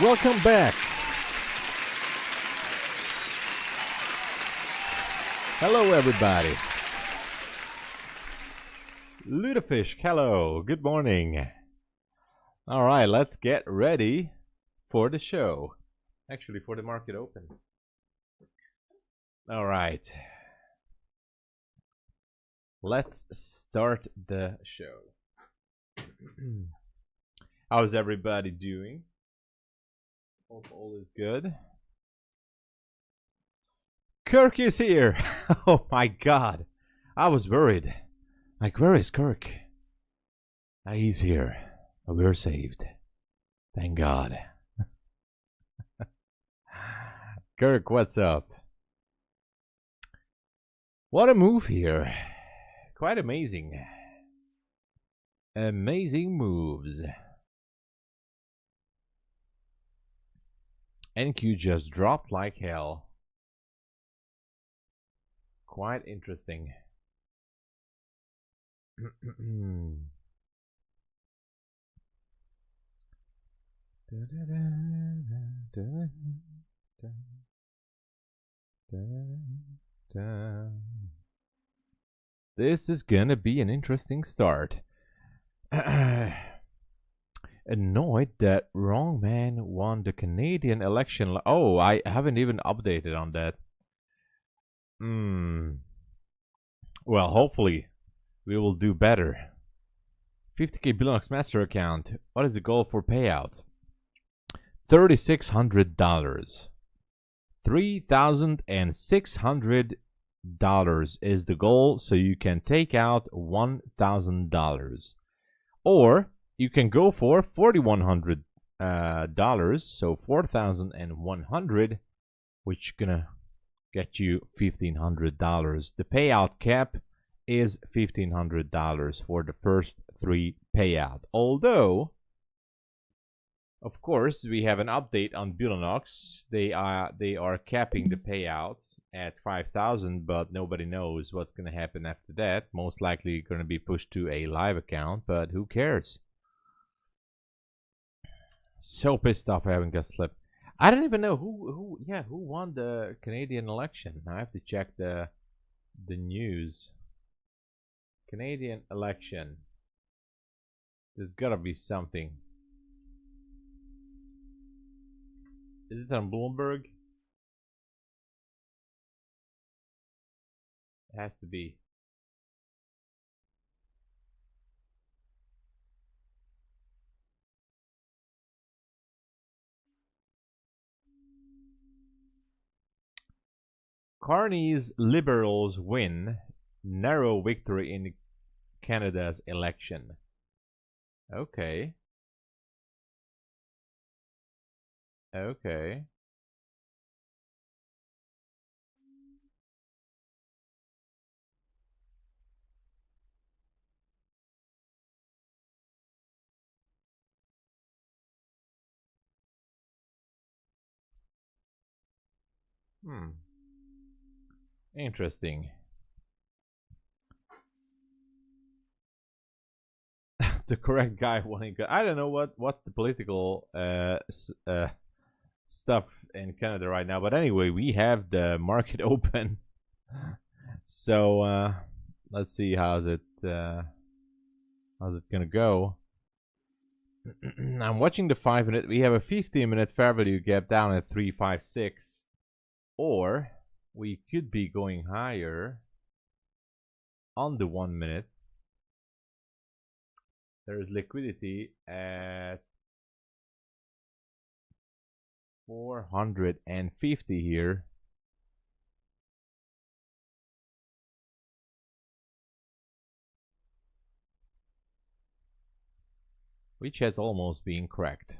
Welcome back. Hello, everybody. Ludafish, hello. Good morning. All right, let's get ready for the show. Actually, for the market open. All right. Let's start the show. How's everybody doing? Hope all is good. Kirk is here. Oh my god. I was worried. Like, where is Kirk? He's here. We're saved. Thank God. Kirk, what's up? What a move here. Quite amazing. Amazing moves. NQ just dropped like hell. Quite interesting. This is gonna be an interesting start. Annoyed that wrong man won the Canadian election. Oh, I haven't even updated on that. Well, hopefully we will do better. 50k Bulenox master account. What is the goal for payout? $3,600. $3,600 is the goal, so you can take out $1,000. Or you can go for $4,100, so $4,100, which gonna get you $1,500. The payout cap is $1,500 for the first 3 payout. Although, of course, we have an update on Bulenox. They are capping the payout at 5,000, but nobody knows what's gonna happen after that. Most likely gonna be pushed to a live account, but who cares? So pissed off I haven't got slept. I don't even know who won the Canadian election. I have to check the news. Canadian election. There's gotta be something. Is it on Bloomberg? It has to be. Carney's Liberals win narrow victory in Canada's election. Okay. Okay. Interesting. The correct guy wanting. I don't know what's the political stuff in Canada right now, but anyway, we have the market open. So let's see how's it gonna go. I'm watching the 5-minute. We have a 15-minute fair value gap down at 356, or we could be going higher on the 1 minute. There is liquidity at 450 here. Which has almost been cracked.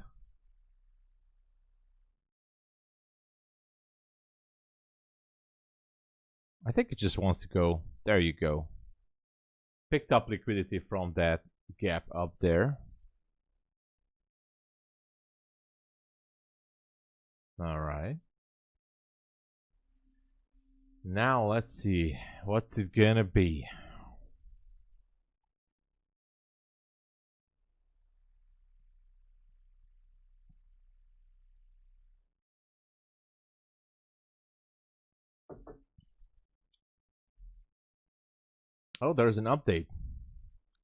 I think it just wants to go. There you go. Picked up liquidity from that gap up there. All right. Now let's see. What's it gonna be? Oh, there's an update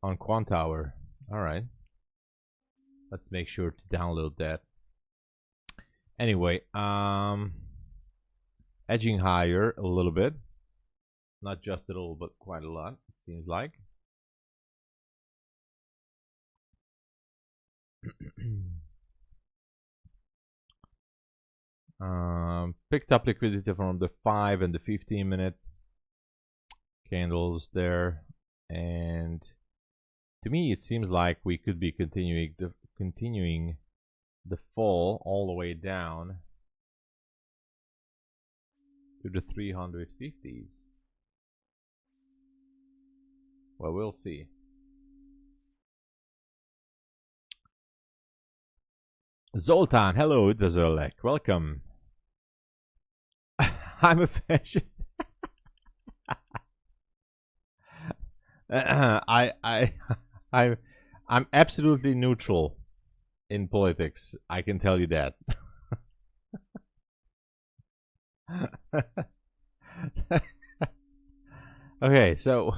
on Quant Tower. All right. Let's make sure to download that. Anyway, edging higher a little bit. Not just a little, but quite a lot, it seems like. Picked up liquidity from the 5 and the 15-minute candles there, and to me it seems like we could be continuing the fall all the way down to the 350s. Well, we'll see. Zoltan, hello, it was Oleg. Welcome. I'm a fascist. I'm absolutely neutral in politics. I can tell you that. Okay, so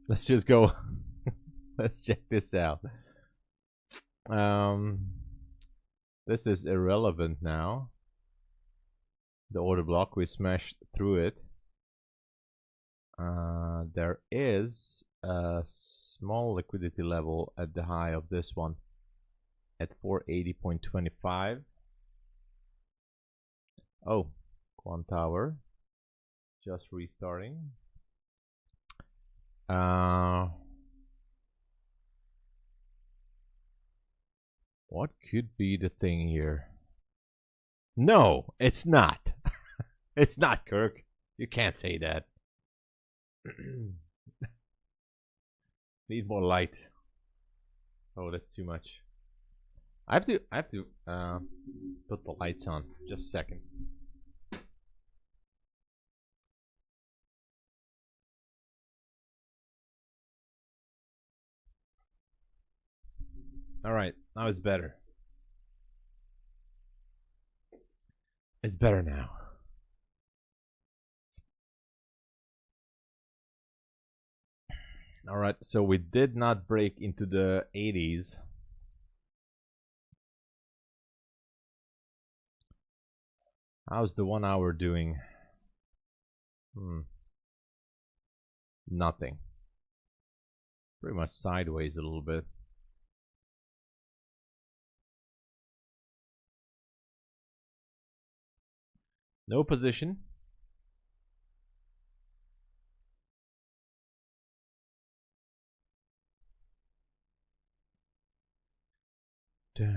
let's just go. Let's check this out. This is irrelevant now. The order block, we smashed through it. There is a small liquidity level at the high of this one at 480.25. Oh, Quant Tower just restarting. What could be the thing here? No, it's not. It's not, Kirk. You can't say that. Need more light. Oh, that's too much. I have to put the lights on. Just a second. All right, now it's better. It's better now. All right, so we did not break into the 80s. How's the 1 hour doing? Nothing. Pretty much sideways a little bit. No position. Da, da,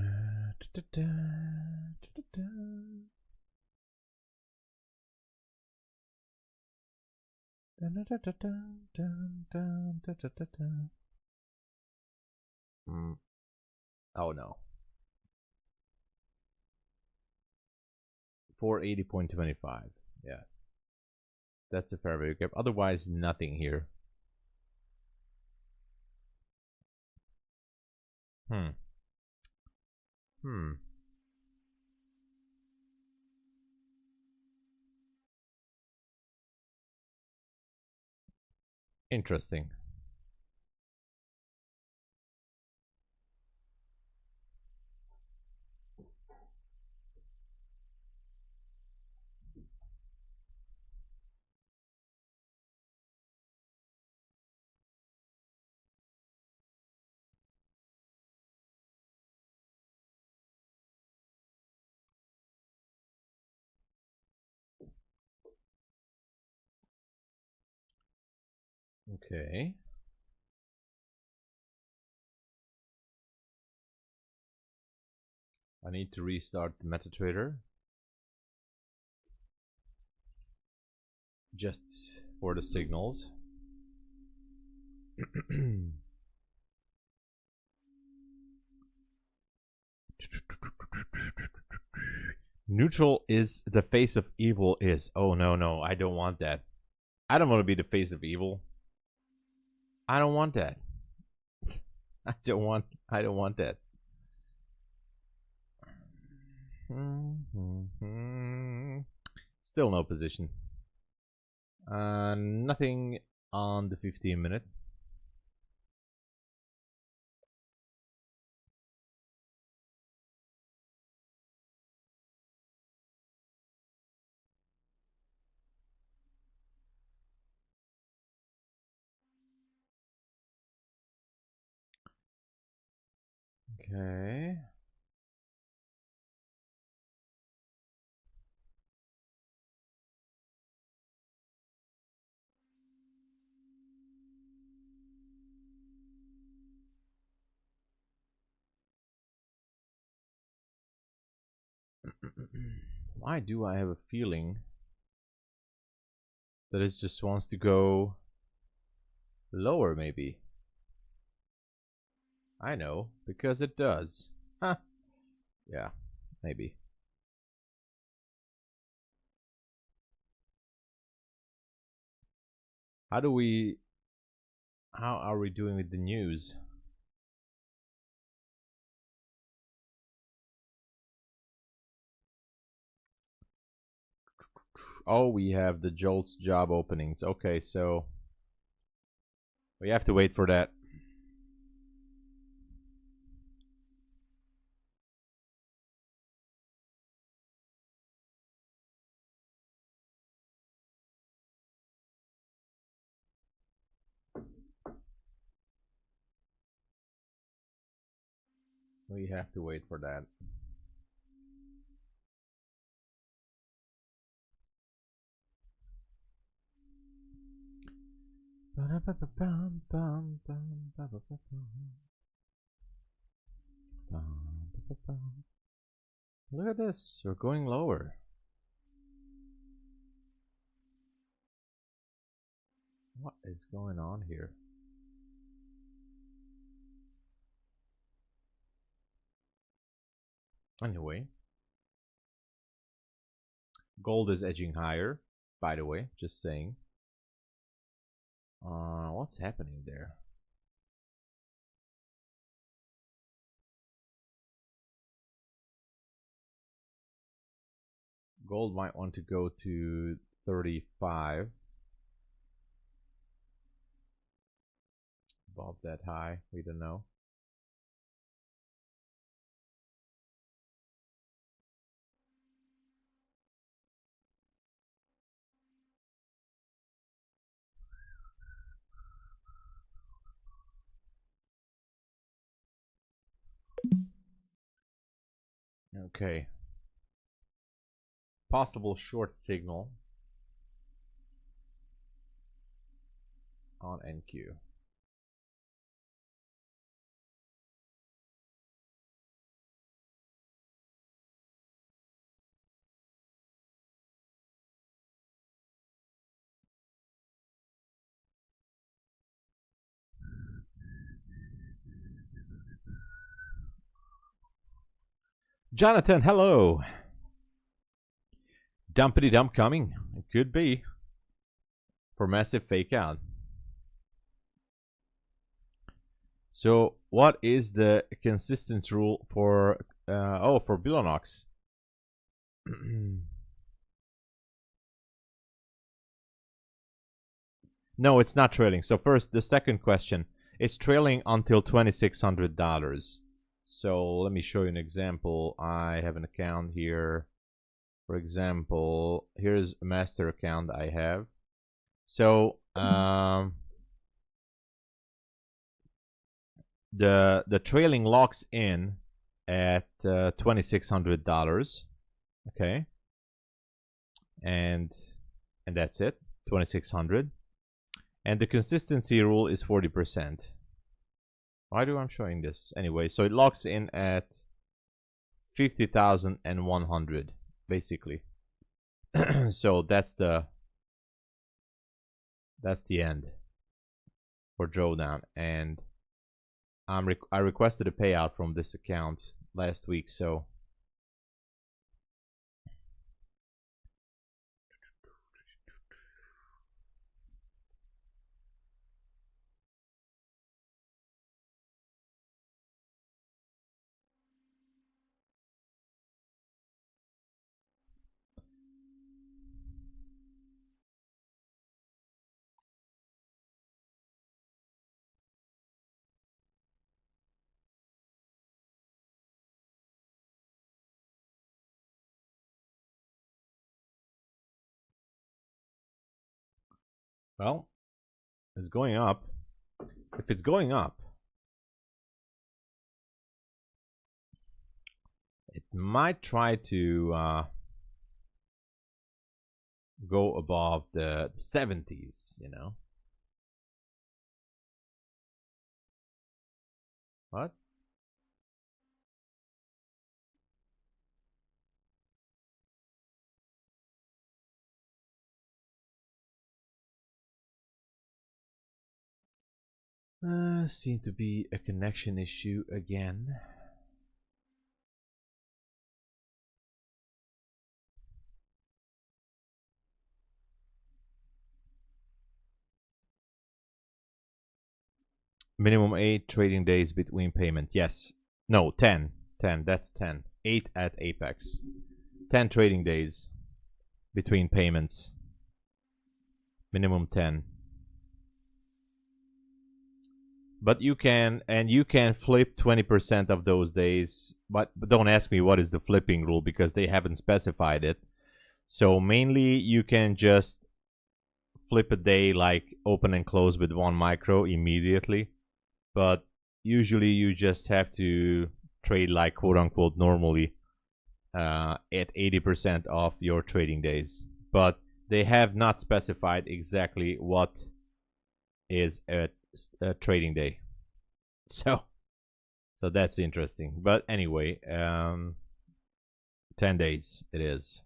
da, da, da, Oh no. 480.25. Yeah. That's a fair value gap. Otherwise, nothing here. Interesting. Okay. I need to restart the MetaTrader. Just for the signals. Neutral is the face of evil is. Oh no, no, I don't want that. I don't want to be the face of evil. I don't want that. I don't want that. Still no position. Nothing on the 15-minute. Okay. Why do I have a feeling that it just wants to go lower, maybe? I know, because it does. Huh. Yeah, maybe. How are we doing with the news? Oh, we have the JOLTS job openings. Okay, so we have to wait for that. We have to wait for that. Look at this, we're going lower. What is going on here? Anyway, gold is edging higher, by the way, just saying. What's happening there? Gold might want to go to 35. Above that high, we don't know. Okay. Possible short signal on NQ. Jonathan, hello. Dumpity dump coming. It could be for massive fake out. So what is the consistent rule for for Bulenox? No, it's not trailing. So first, the second question. It's trailing until $2,600. So let me show you an example. I have an account here. For example, here's a master account I have. So the trailing locks in at $2,600. Okay, and that's it, 2,600. And the consistency rule is 40%. Why do I'm showing this anyway? So it locks in at 50,100 basically. So that's the end for drawdown, and I requested a payout from this account last week, so Well, it's going up. If it's going up, it might try to go above the 70s, you know. What? Seem to be a connection issue again. Minimum 8 trading days between payment. Yes. No, 10. 10. That's 10. 8 at Apex. 10 trading days between payments. Minimum 10. But you can flip 20% of those days. But don't ask me what is the flipping rule because they haven't specified it. So mainly you can just flip a day like open and close with 1 micro immediately. But usually you just have to trade like quote unquote normally at 80% of your trading days. But they have not specified exactly what is a trading day. So that's interesting. But anyway, 10 days it is.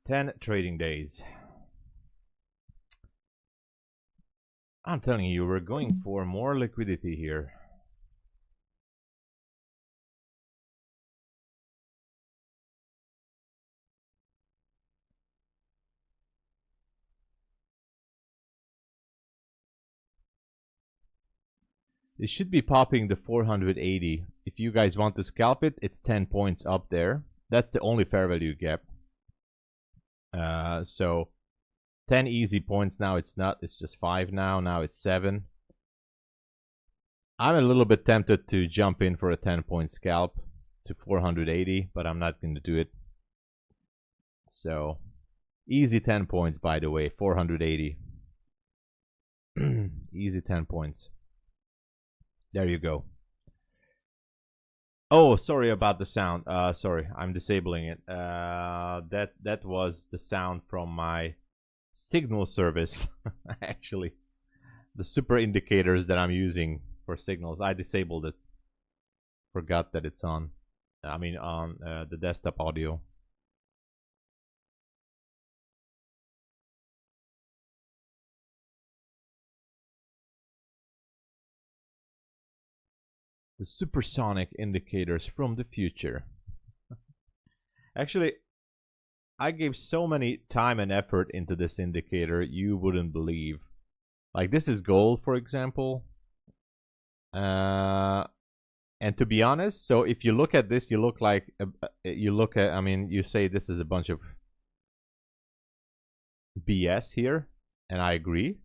Ten trading days. I'm telling you, we're going for more liquidity here. It should be popping the 480. If you guys want to scalp it, it's 10 points up there. That's the only fair value gap. So 10 easy points now. It's not. It's just 5 now. Now it's 7. I'm a little bit tempted to jump in for a 10-point scalp to 480, but I'm not going to do it. So easy 10 points, by the way, 480. Easy 10 points. There you go. Oh, sorry about the sound. Sorry, I'm disabling it. That was the sound from my signal service. Actually, the super indicators that I'm using for signals, I disabled it. Forgot that it's on. I mean, on the desktop audio. The supersonic indicators from the future. Actually, I gave so many time and effort into this indicator, you wouldn't believe. Like this is gold, for example. And to be honest, so if you look at this, you look like, I mean, you say this is a bunch of BS here, and I agree.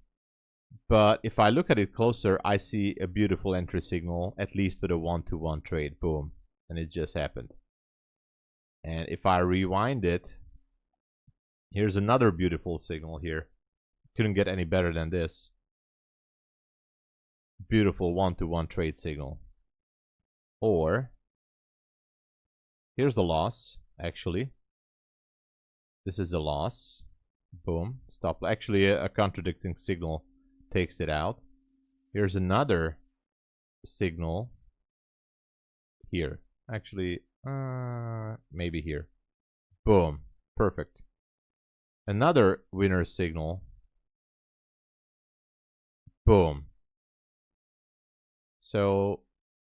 But if I look at it closer, I see a beautiful entry signal, at least with a 1-to-1 trade. Boom. And it just happened. And if I rewind it, here's another beautiful signal here. Couldn't get any better than this. Beautiful 1-to-1 trade signal. Or, here's the loss, actually. This is a loss. Boom. Stop. Actually, a contradicting signal takes it out. Here's another signal here. Actually, maybe here. Boom. Perfect. Another winner signal. Boom. So,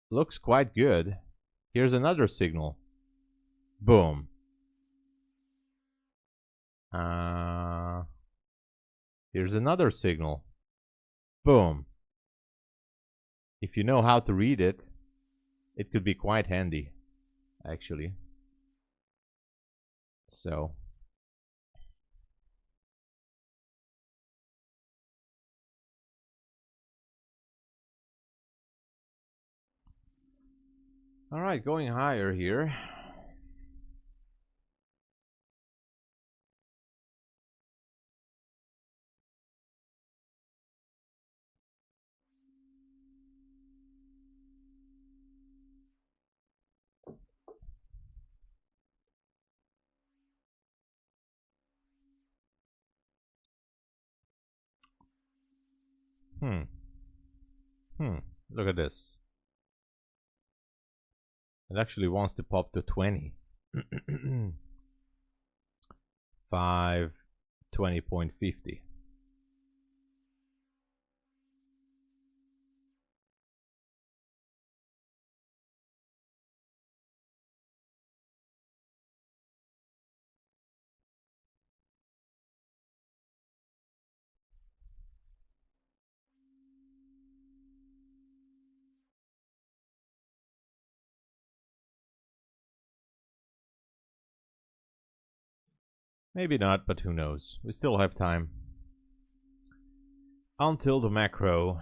looks quite good. Here's another signal. Boom. Here's another signal. Boom. If you know how to read it, it could be quite handy, actually. So all right, going higher here. Look at this. It actually wants to pop to 20. 520.50. Maybe not, but who knows? We still have time until the macro.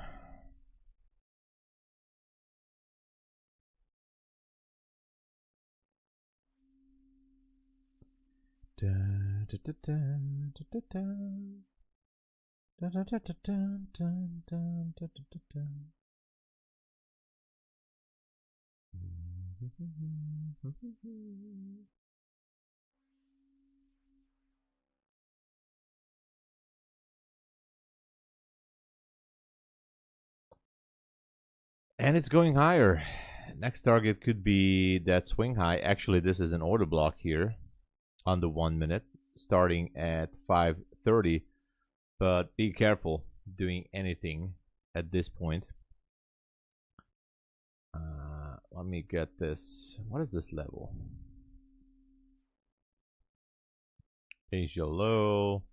And it's going higher. Next target could be that swing high. Actually, this is an order block here on the 1 minute, starting at 5:30. But be careful doing anything at this point. Let me get this. What is this level? Asia low.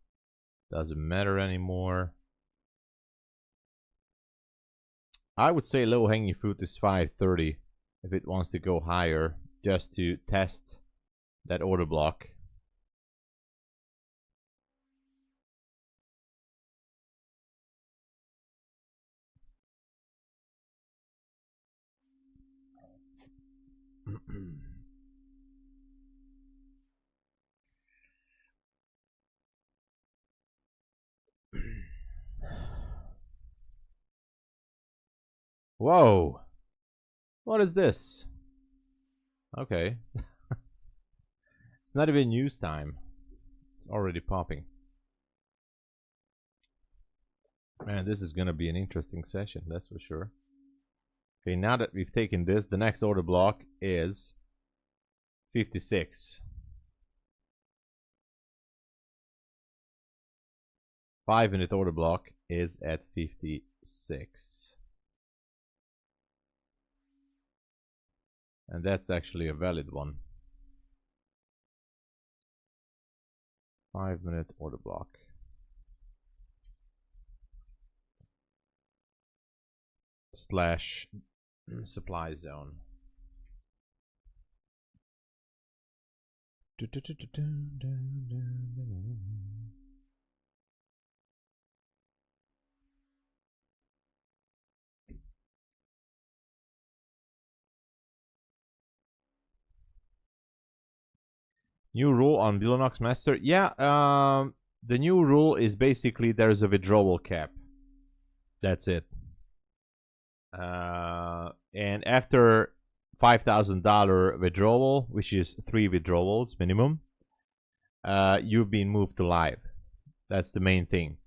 Doesn't matter anymore. I would say low hanging fruit is 5:30 if it wants to go higher, just to test that order block. Whoa, what is this? Okay. It's not even news time. It's already popping. Man, this is gonna be an interesting session, that's for sure. Okay, now that we've taken this, the next order block is 56. 5 minute order block is at 56. And that's actually a valid one. 5 minute order block. Slash supply zone. New rule on Bulenox Master. Yeah, the new rule is basically there's a withdrawal cap. That's it. And after $5,000 withdrawal, which is 3 withdrawals minimum, you've been moved to live. That's the main thing.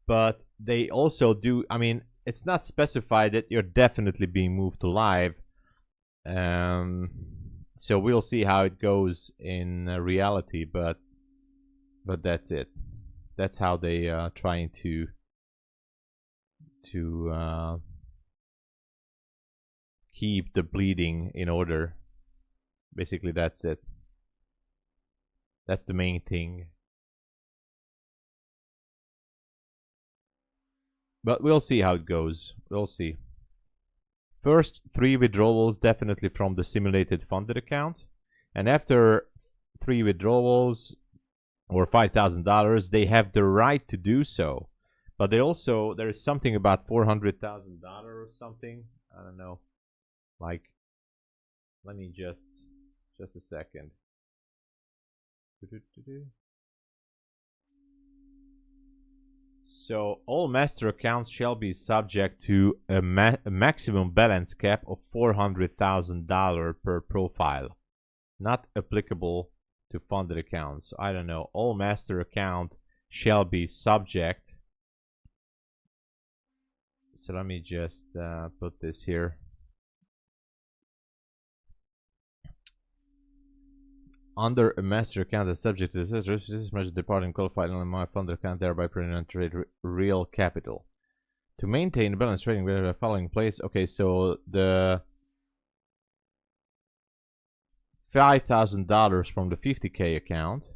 But they also do, I mean, it's not specified that you're definitely being moved to live. So we'll see how it goes in reality, but that's it. That's how they are trying to keep the bleeding in order. Basically, that's it. That's the main thing. But we'll see how it goes. We'll see. First 3 withdrawals definitely from the simulated funded account. And after 3 withdrawals or $5,000, they have the right to do so. But they also, there's something about $400,000 or something. I don't know. Like, let me just a second. So all master accounts shall be subject to a maximum balance cap of $400,000 per profile. Not applicable to funded accounts. I don't know. All master account shall be subject. So let me just put this here. Under a master account that's subject to this measure departing qualified on my funded account, thereby putting on trade real capital. To maintain balance trading with the following place. Okay, so the $5,000 from the 50K account.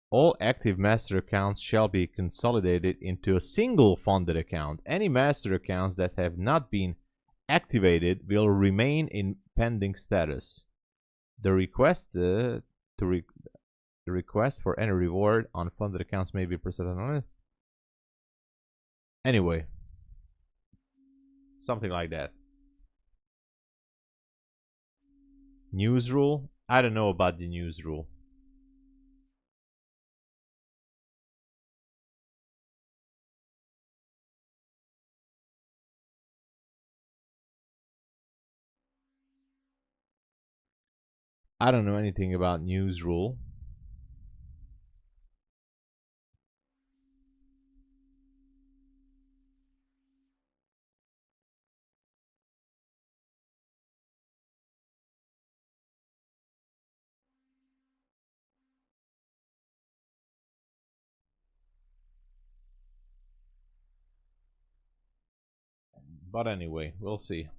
All active master accounts shall be consolidated into a single funded account. Any master accounts that have not been activated will remain in pending status. The request the request for any reward on funded accounts may be presented. Anyway, something like that. News rule? I don't know about the news rule. I don't know anything about news rule. But anyway, we'll see.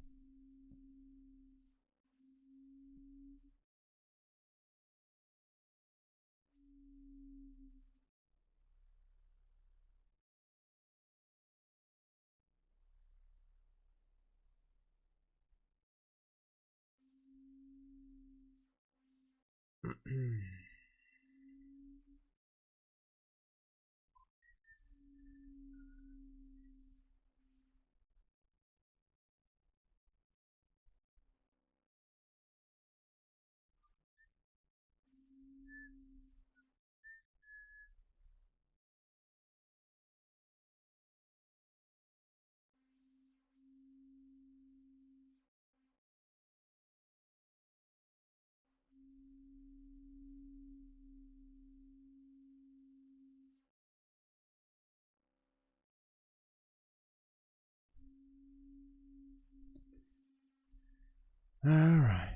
All right.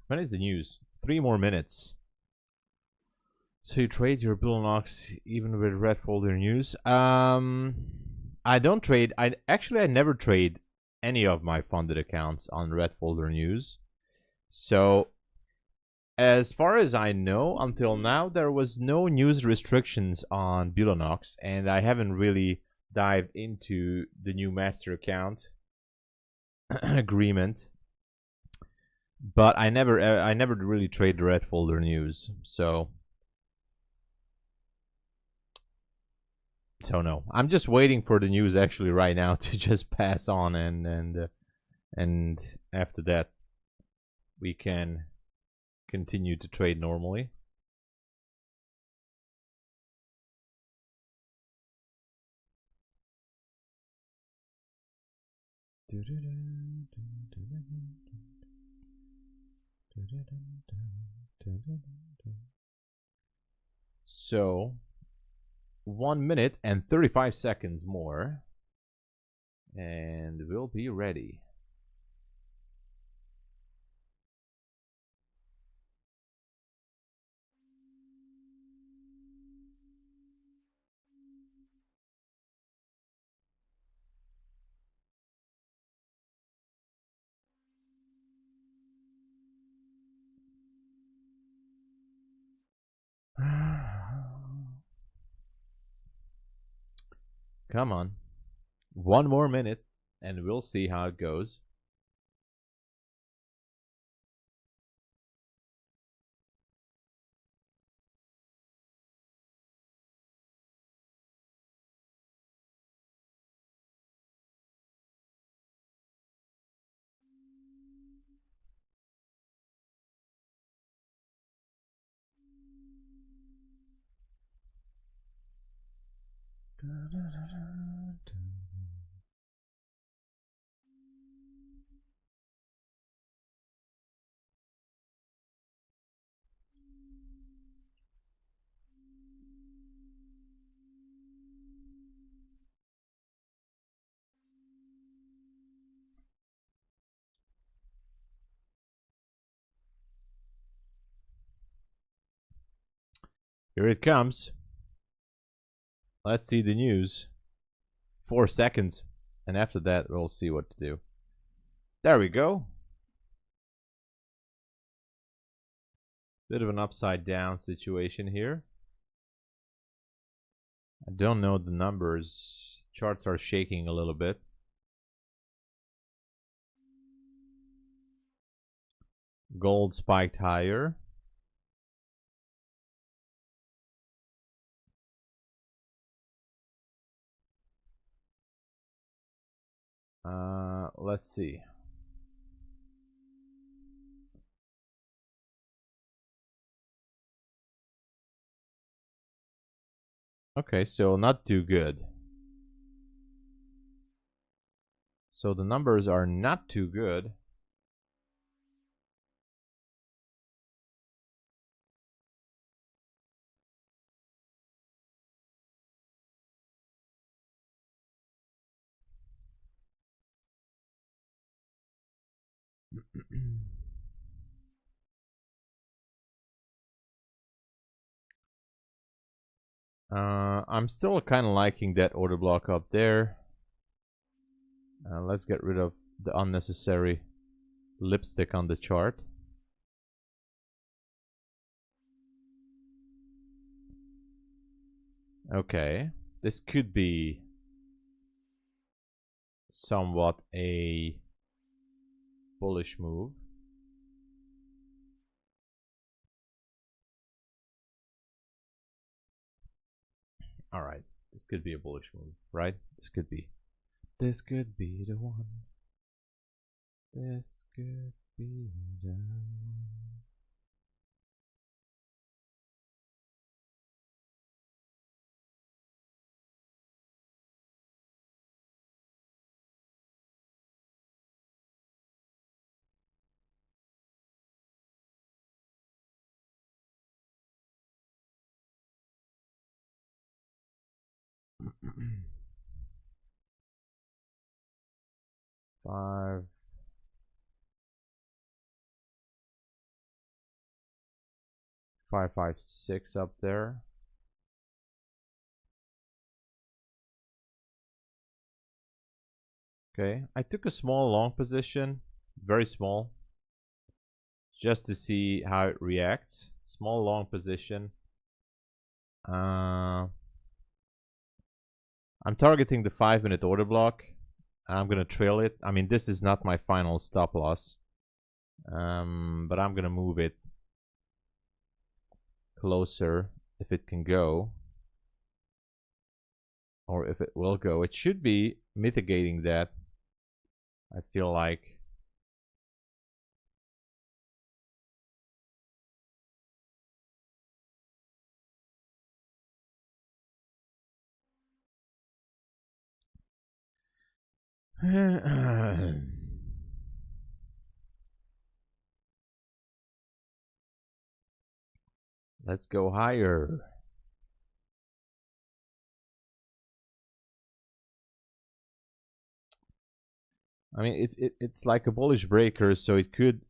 When is the news? 3 more minutes. So you trade your Bulenox even with red folder news? I don't trade. I never trade any of my funded accounts on red folder news. So as far as I know, until now, there was no news restrictions on Bulenox, and I haven't really dived into the new master account agreement. But I never really trade the red folder news, so no. I'm just waiting for the news actually right now to just pass on, and after that we can continue to trade normally. So 1 minute and 35 seconds more, and we'll be ready. Come on. 1 more minute, and we'll see how it goes. Here it comes. Let's see the news. 4 seconds. And after that, we'll see what to do. There we go. Bit of an upside down situation here. I don't know the numbers. Charts are shaking a little bit. Gold spiked higher. Let's see. Okay, so not too good. So the numbers are not too good. I'm still kind of liking that order block up there. Let's get rid of the unnecessary lipstick on the chart. Okay, this could be somewhat a bullish move. All right, this could be a bullish move, right? This could be the one. This could be the one. Five. 556 up there. Okay, I took a small long position, very small, just to see how it reacts. Small long position. I'm targeting the 5-minute order block. I'm gonna trail it. I mean, this is not my final stop loss, but I'm gonna move it closer if it can go, or if it will go. It should be mitigating that, I feel like. Let's go higher. I mean, it's like a bullish breaker, so it could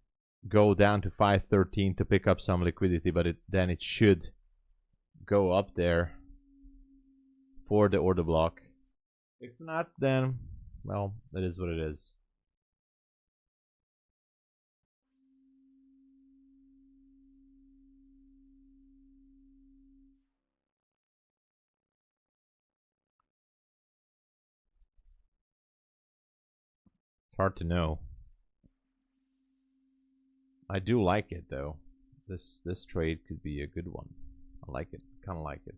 go down to 513 to pick up some liquidity, but then it should go up there for the order block. If not, then, well, it is what it is. It's hard to know. I do like it though. This trade could be a good one. I like it. Kind of like it.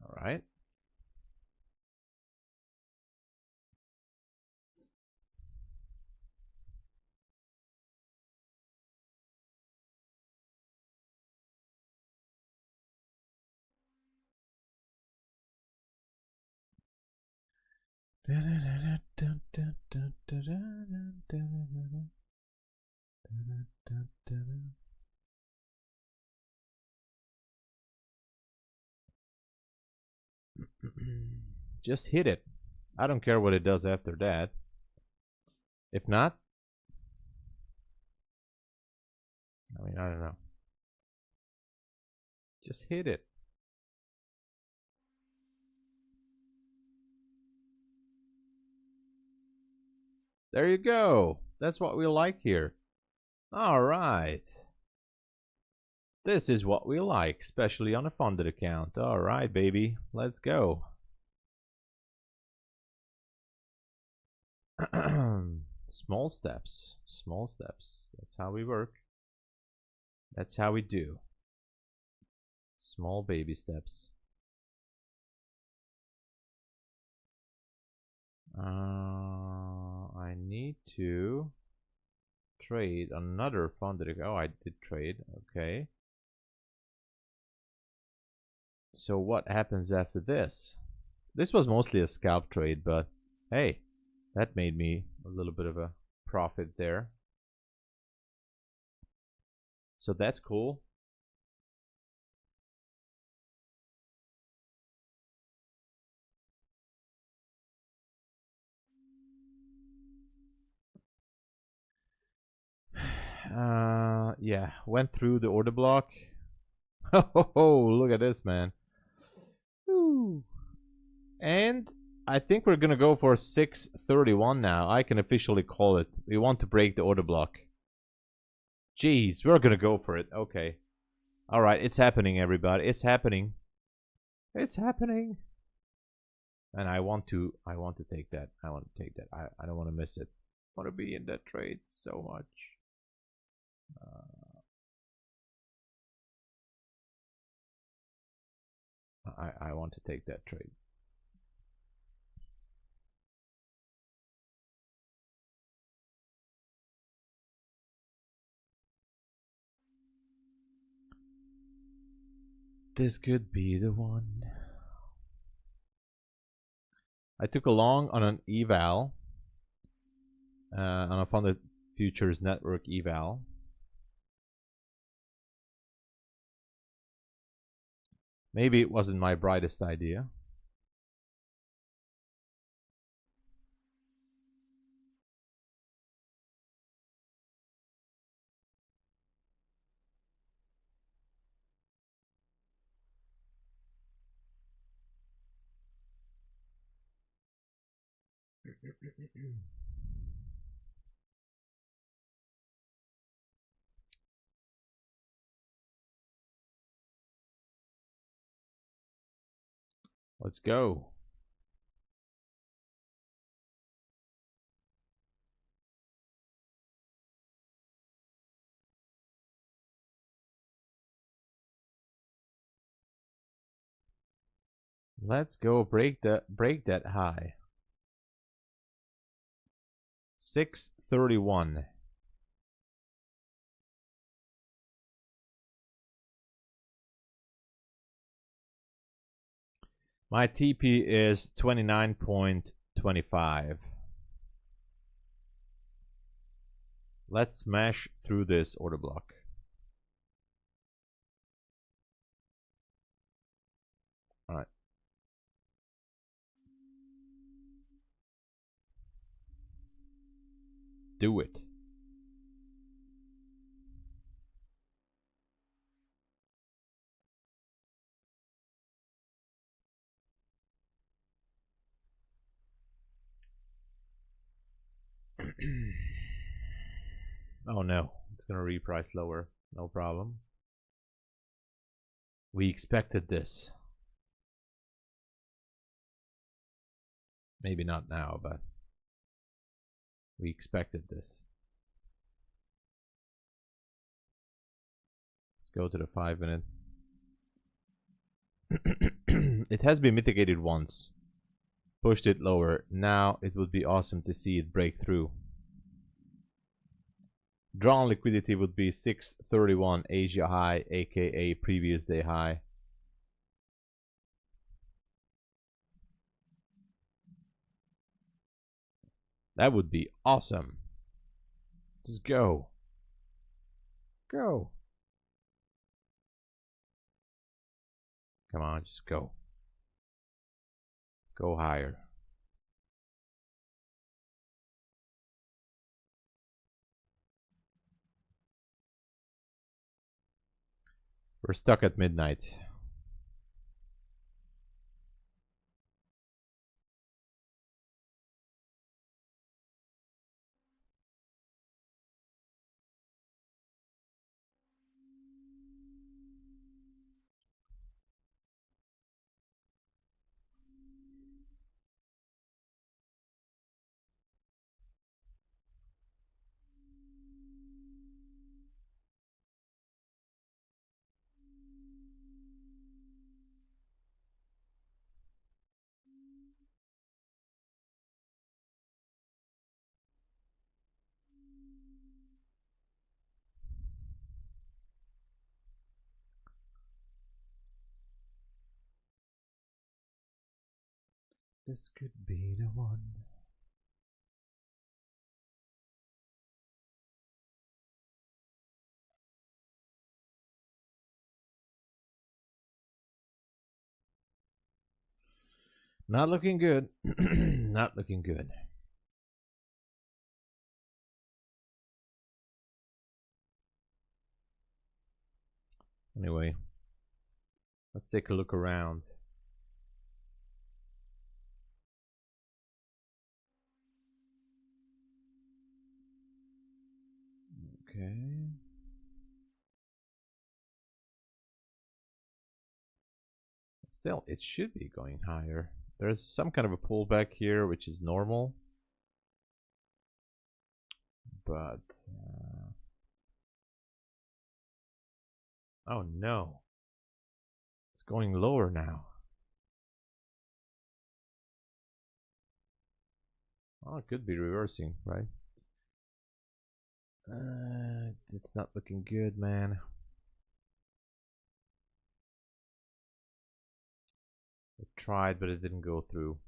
All right. Just hit it. I don't care what it does after that. If not, I mean, I don't know. Just hit it. There you go. That's what we like here. All right. This is what we like, especially on a funded account. All right, baby. Let's go. Small steps. Small steps. That's how we work. That's how we do. Small baby steps. I need to trade another funded account. Oh, I did trade. Okay. So what happens after this? This was mostly a scalp trade, but hey, that made me a little bit of a profit there. So that's cool. Yeah, went through the order block. Oh, look at this, man. Ooh. And I think we're gonna go for 631 now. I can officially call it. We want to break the order block. Jeez, we're gonna go for it. Okay. All right, it's happening, everybody. It's happening. It's happening. And I want to take that. I want to take that. I don't want to miss it. I want to be in that trade so much. I want to take that trade. This could be the one. I took a long on an eval. on a funded futures network eval. Maybe it wasn't my brightest idea. Let's go. Let's go break that high. 631. My TP is 29.25. Let's smash through this order block. All right. Do it. Oh no, it's gonna reprice lower. No problem. We expected this. Maybe not now, but we expected this. Let's go to the 5-minute. It has been mitigated once. Pushed it lower. Now it would be awesome to see it break through. Drawn liquidity would be 631 Asia high, aka previous day high. That would be awesome. Just go. Go. Come on, just go. Go higher. We're stuck at midnight. This could be the one. Not looking good. Not looking good. Anyway, let's take a look around. Okay. Still, it should be going higher. There's some kind of a pullback here, which is normal. But, oh no. It's going lower now. Oh, it could be reversing, right? It's not looking good, man. I tried, but it didn't go through.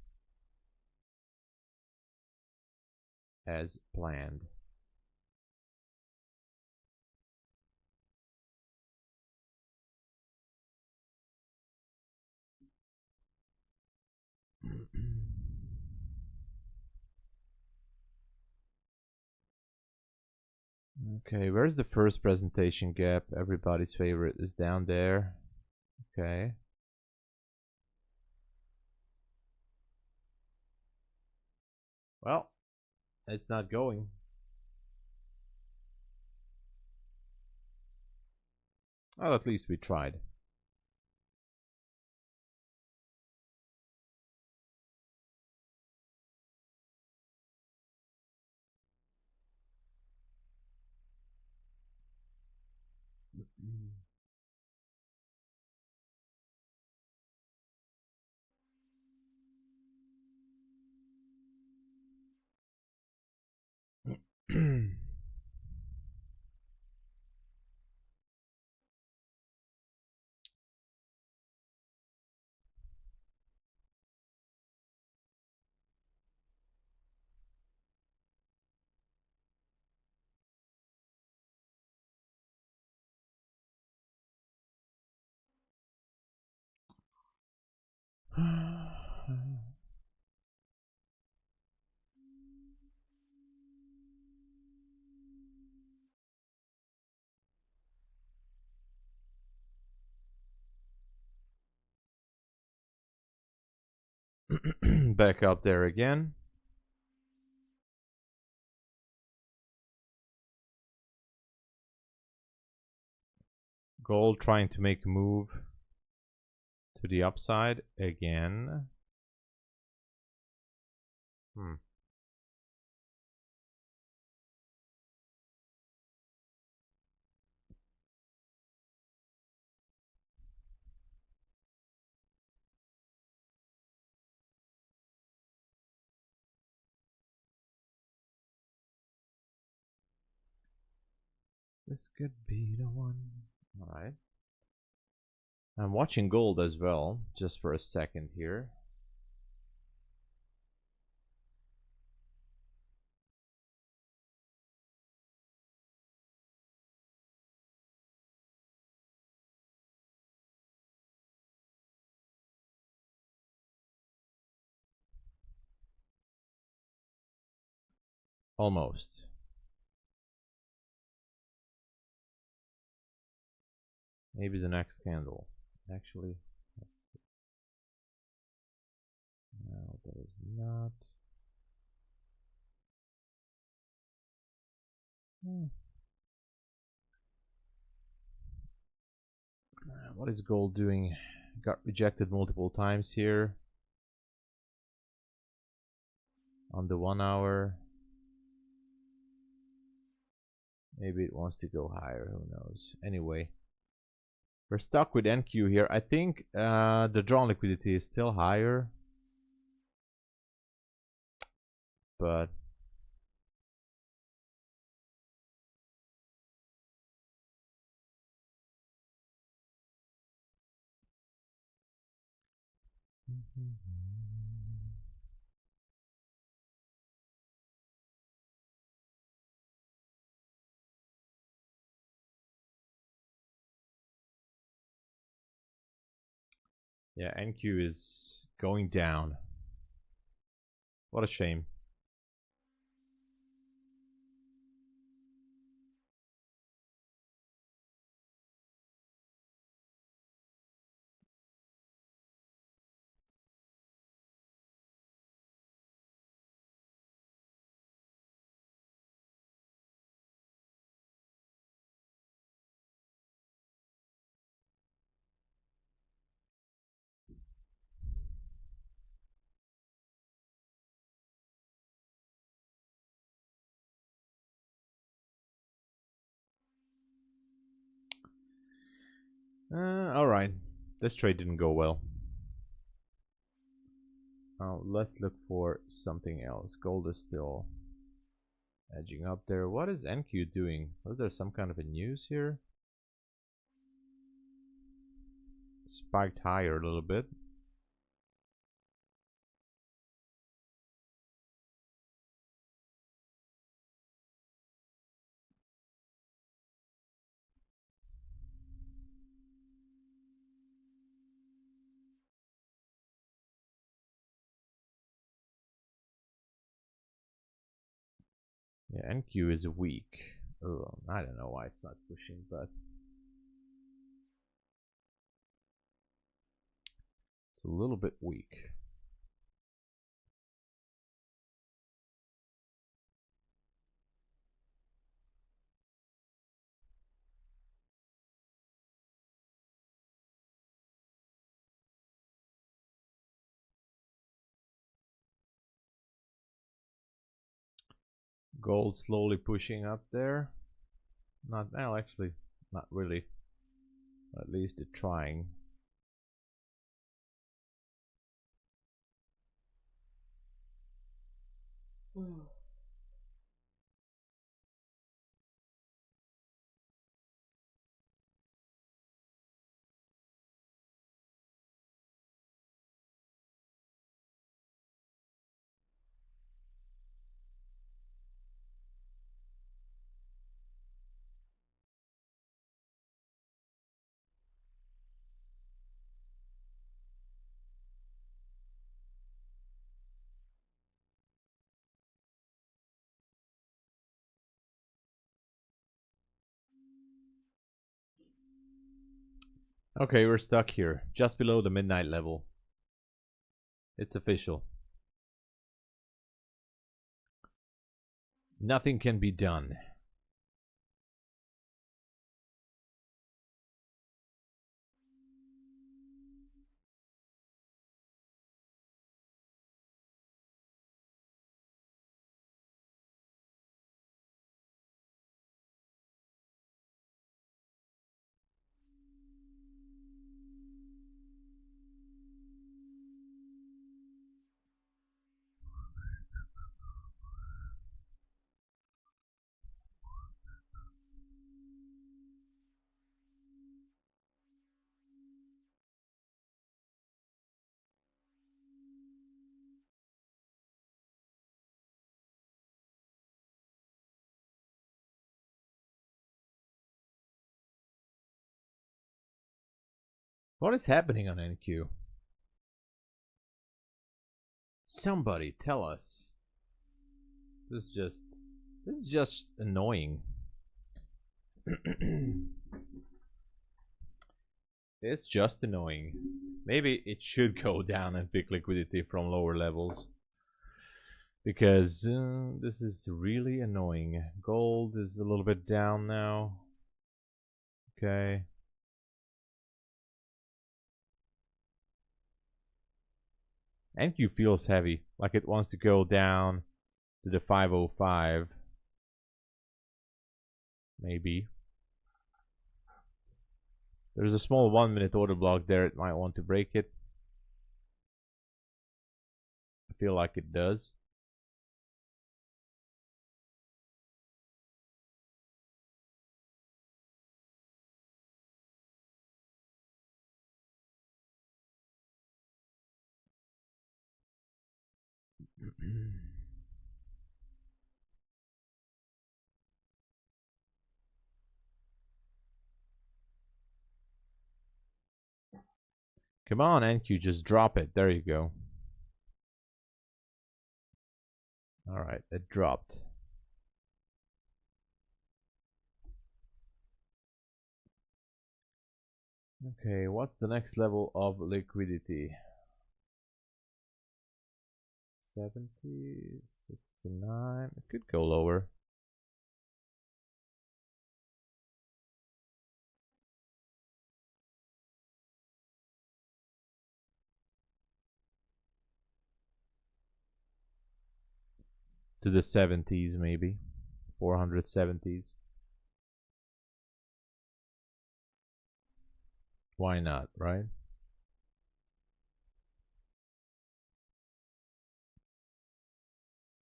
as planned. Okay, where's the first presentation gap? Everybody's favorite is down there. Okay. Well, it's not going. Well, at least we tried. Back up there again. Gold trying to make a move to the upside again. This could be the one. Alright. I'm watching gold as well, just for a second here. Almost. Maybe the next candle. Actually, no, that is not. What is gold doing? Got rejected multiple times here. On the 1 hour. Maybe it wants to go higher, who knows. Anyway, we're stuck with NQ here. I think the drawn liquidity is still higher, but yeah, NQ is going down. What a shame. Alright. This trade didn't go well. Let's look for something else. Gold is still edging up there. What is NQ doing? Was there some kind of a news here? Spiked higher a little bit. Yeah, NQ is weak. Oh, I don't know why it's not pushing, but it's a little bit weak. Gold slowly pushing up there. Not well, actually, not really. At least it's trying. Okay, we're stuck here, just below the midnight level. It's official. Nothing can be done. What is happening on NQ? Somebody tell us. This is just annoying. It's just annoying. Maybe it should go down and pick liquidity from lower levels. Because this is really annoying. Gold is a little bit down now. Okay. NQ feels heavy, like it wants to go down to the 505. Maybe. There's a small 1 minute order block there, it might want to break it. I feel like it does. Come on, NQ, just drop it. There you go. Alright, it dropped. Okay, what's the next level of liquidity? 70, 69. It could go lower. To the 70s, maybe. 470s. Why not, right?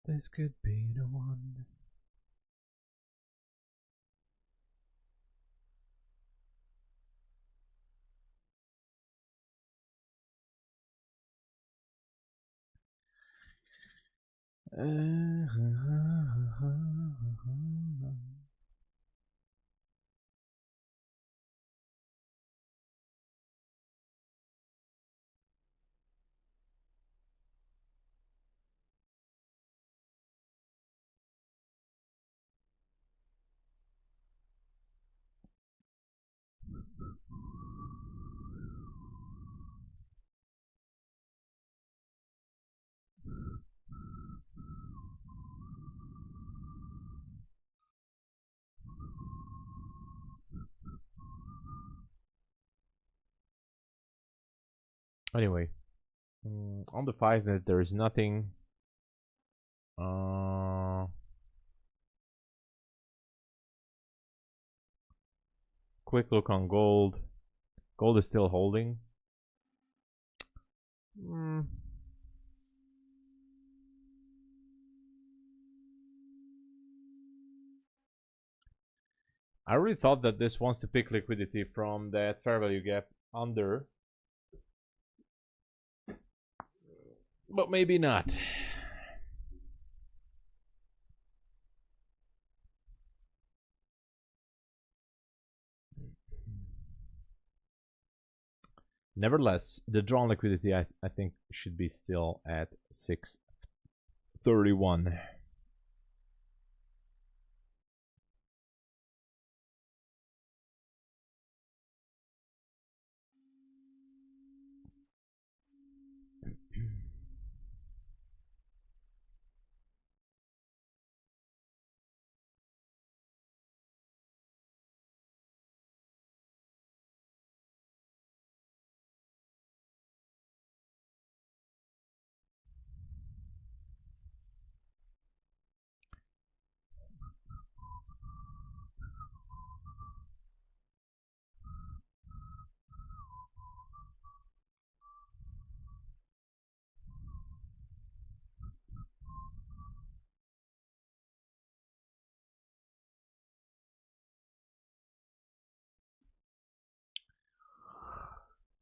This could be the one. Anyway, on the 5-minute, there is nothing. Quick look on gold. Gold is still holding. I really thought that this wants to pick liquidity from that fair value gap under, but maybe not. Nevertheless, the drawn liquidity I think should be still at 631.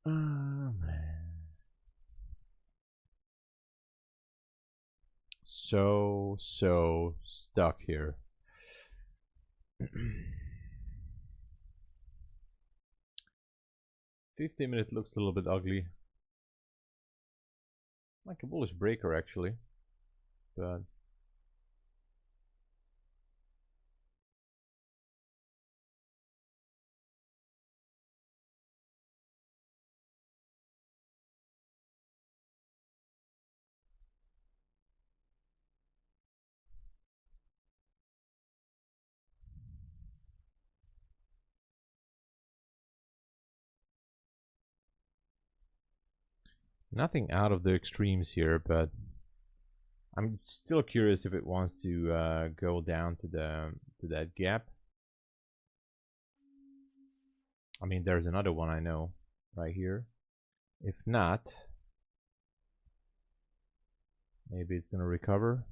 Man. So stuck here. 15-minute looks a little bit ugly. Like a bullish breaker actually. But nothing out of the extremes here, but I'm still curious if it wants to go down to that gap. I mean, there's another one I know right here. If not, maybe it's gonna recover,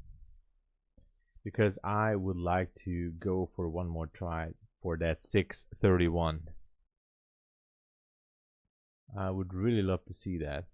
because I would like to go for one more try for that 631. I would really love to see that.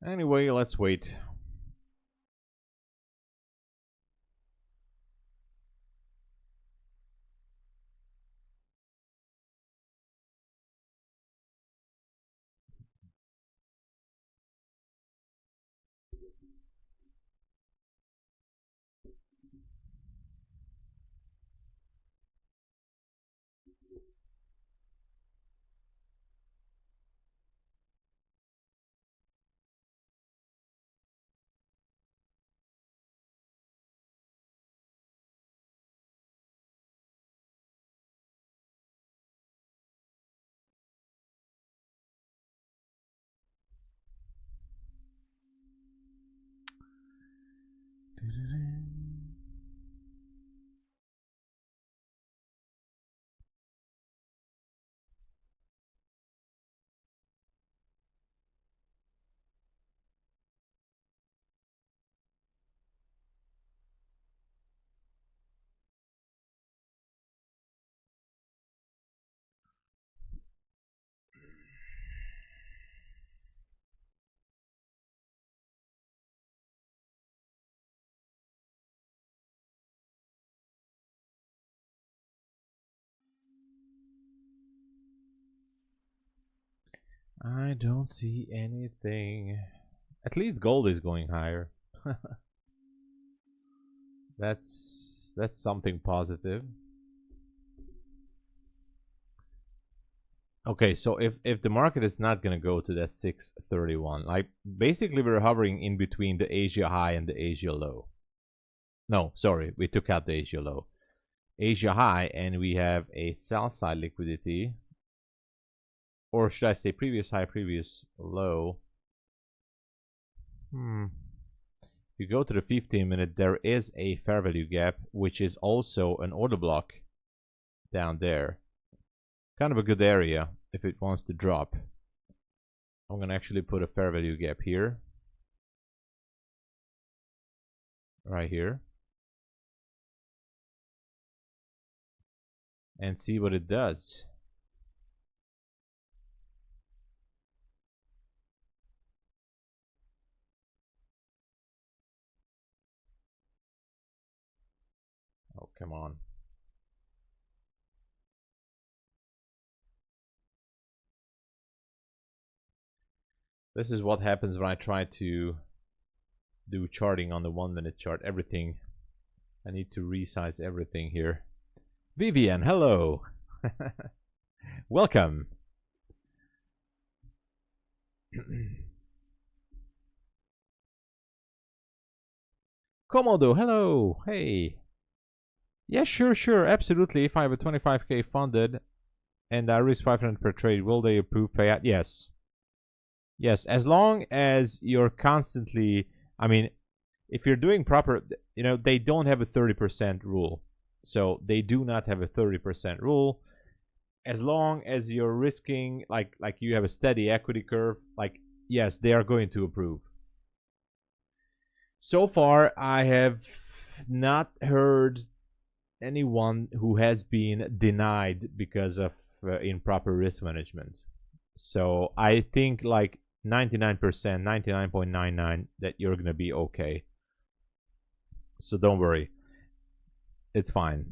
Anyway, let's wait. I don't see anything. At least gold is going higher. That's something positive. Okay, so if the market is not gonna go to that 631, like basically we're hovering in between the Asia high and the Asia low. No, sorry, we took out the Asia low. Asia high, and we have a sell side liquidity, or should I say previous high, previous low. If you go to the 15-minute, there is a fair value gap, which is also an order block down there. Kind of a good area if it wants to drop. I'm gonna actually put a fair value gap here, right here, and see what it does. Oh, come on. This is what happens when I try to do charting on the 1-minute chart. Everything, I need to resize everything here. Vivian, hello. Welcome. Komodo, hello. Hey. Yeah, sure, absolutely. If I have a 25k funded and I risk 500 per trade, will they approve payout? Yes. Yes, as long as you're constantly, I mean, if you're doing proper, you know, they don't have a 30% rule. So they do not have a 30% rule. As long as you're risking, like you have a steady equity curve, like, yes, they are going to approve. So far, I have not heard anyone who has been denied because of improper risk management. So I think like 99%, 99.99 that you're gonna be okay. So don't worry. It's fine.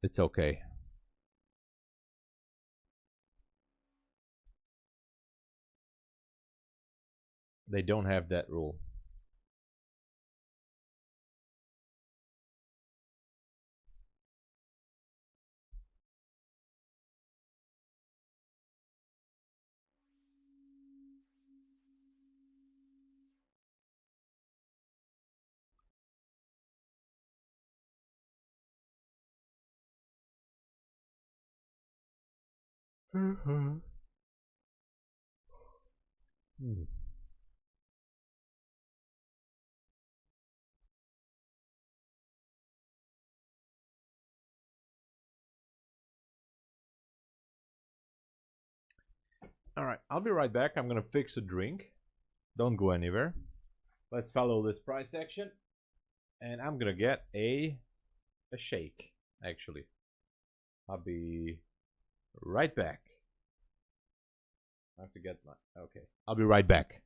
It's okay. They don't have that rule. Hmm. All right, I'll be right back. I'm gonna fix a drink. Don't go anywhere. Let's follow this price action, and I'm gonna get a shake. Actually, I'll be right back. I have to get my okay. I'll be right back.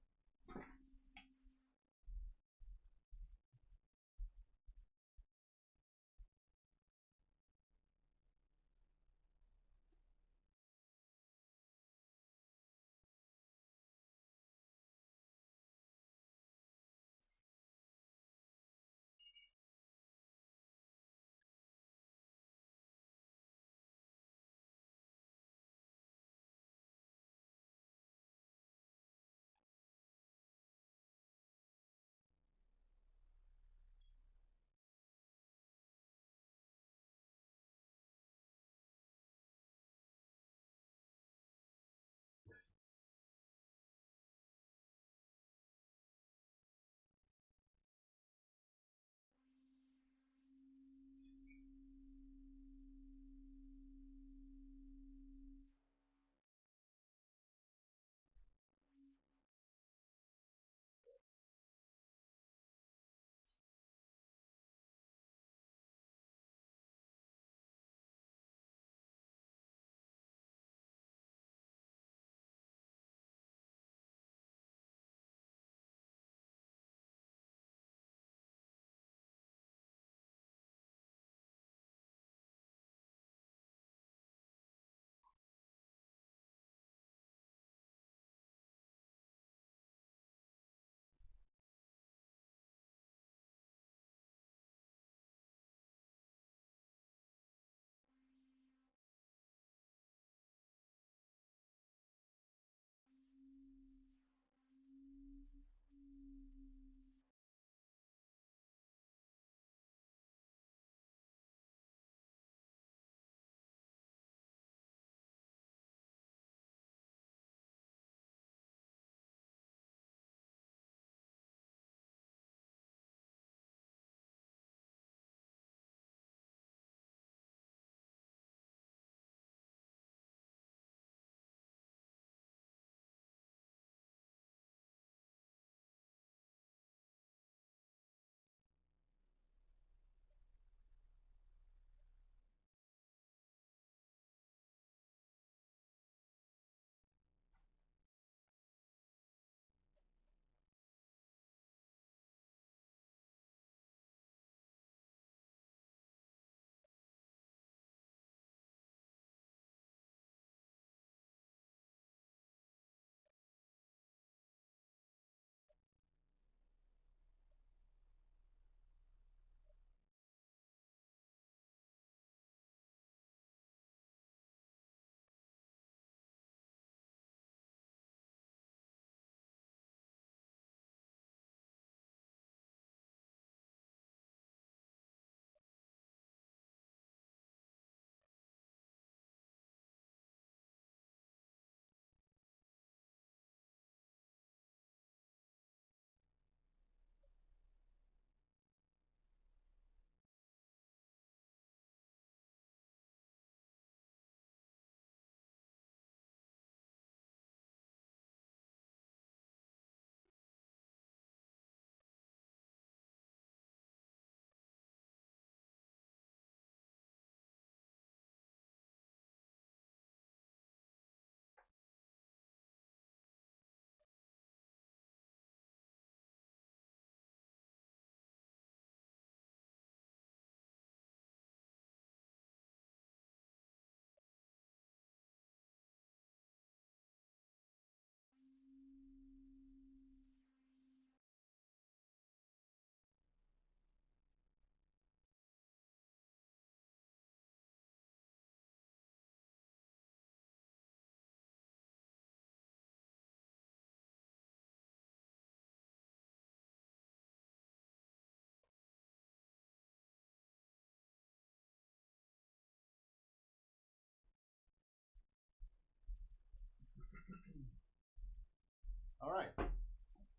All right,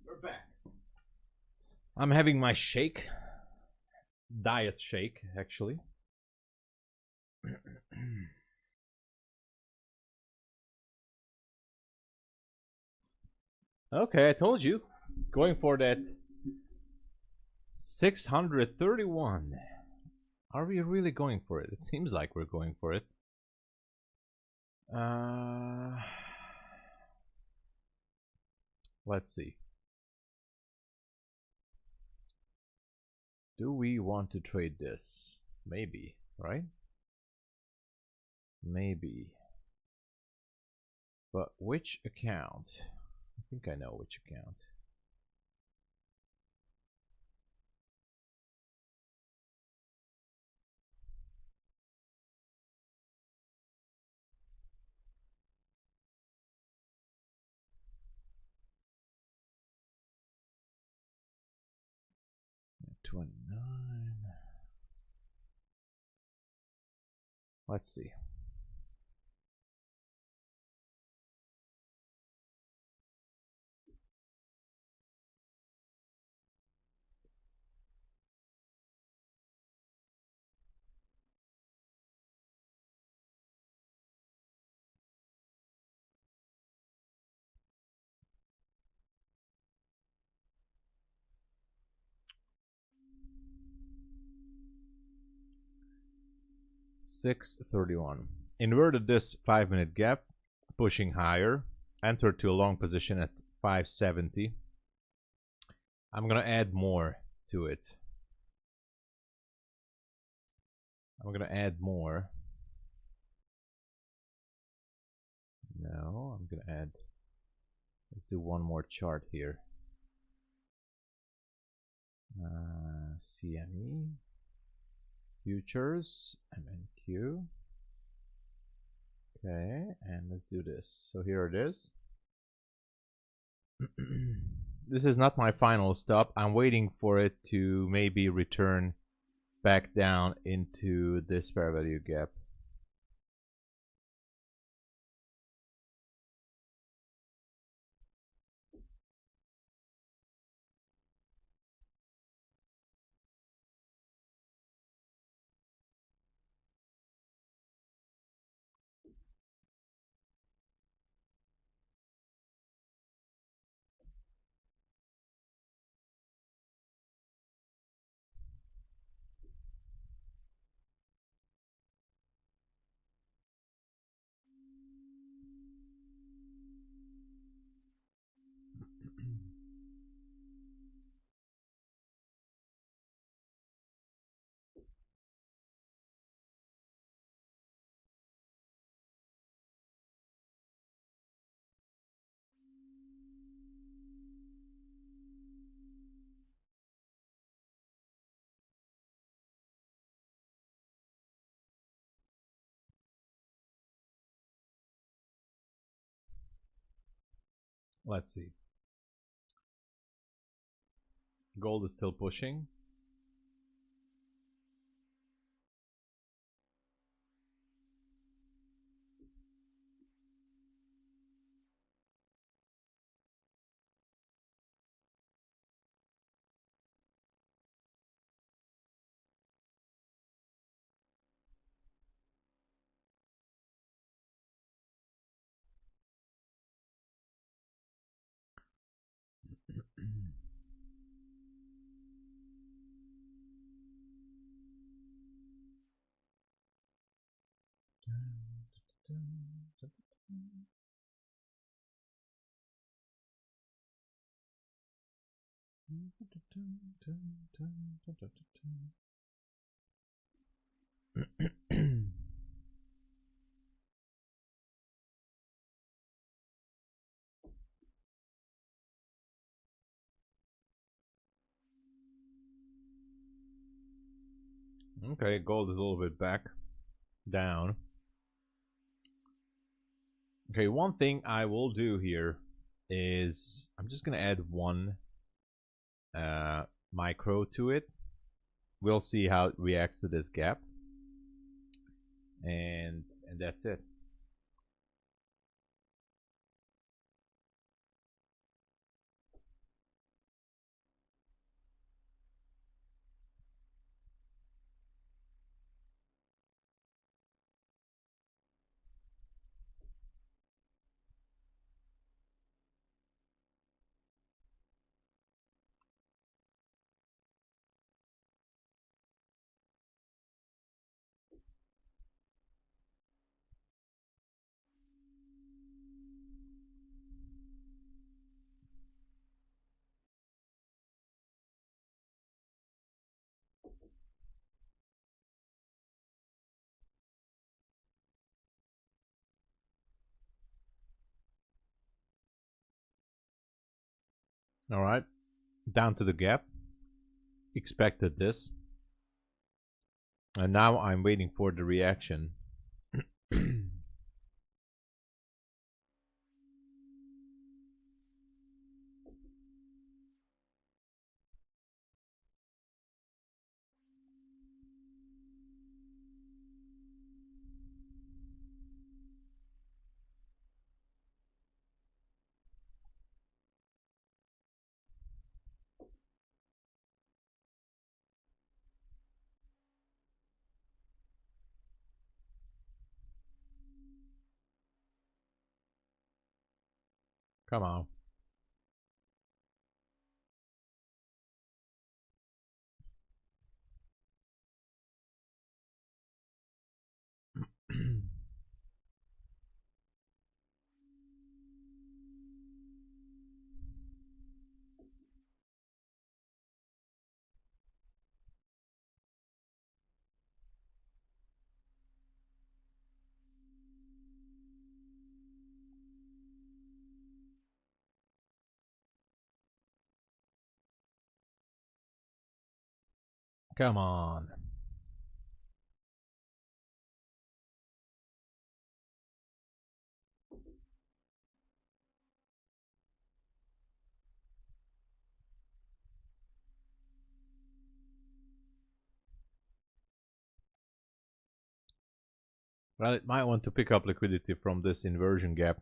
we're back. I'm having my shake, diet shake, actually. Okay, I told you, going for that 631. Are we really going for it? It seems like we're going for it. Let's see. Do we want to trade this? Maybe, right? Maybe. But which account? I think I know which account. $29. Let's see. $6.31. Inverted this 5-minute gap, pushing higher. Entered to a long position at $5.70. I'm gonna add more to it. I'm gonna add more. No, I'm gonna add. Let's do one more chart here. CME, futures, MNQ. Okay, and let's do this. So here it is. This is not my final stop. I'm waiting for it to maybe return back down into this fair value gap. Let's see. Gold is still pushing. Okay, gold is a little bit back down. Okay, one thing I will do here is I'm just gonna add one micro to it. We'll see how it reacts to this gap, and that's it. All right, down to the gap. Expected this. And now I'm waiting for the reaction. Come on. Come on. Well, it might want to pick up liquidity from this inversion gap.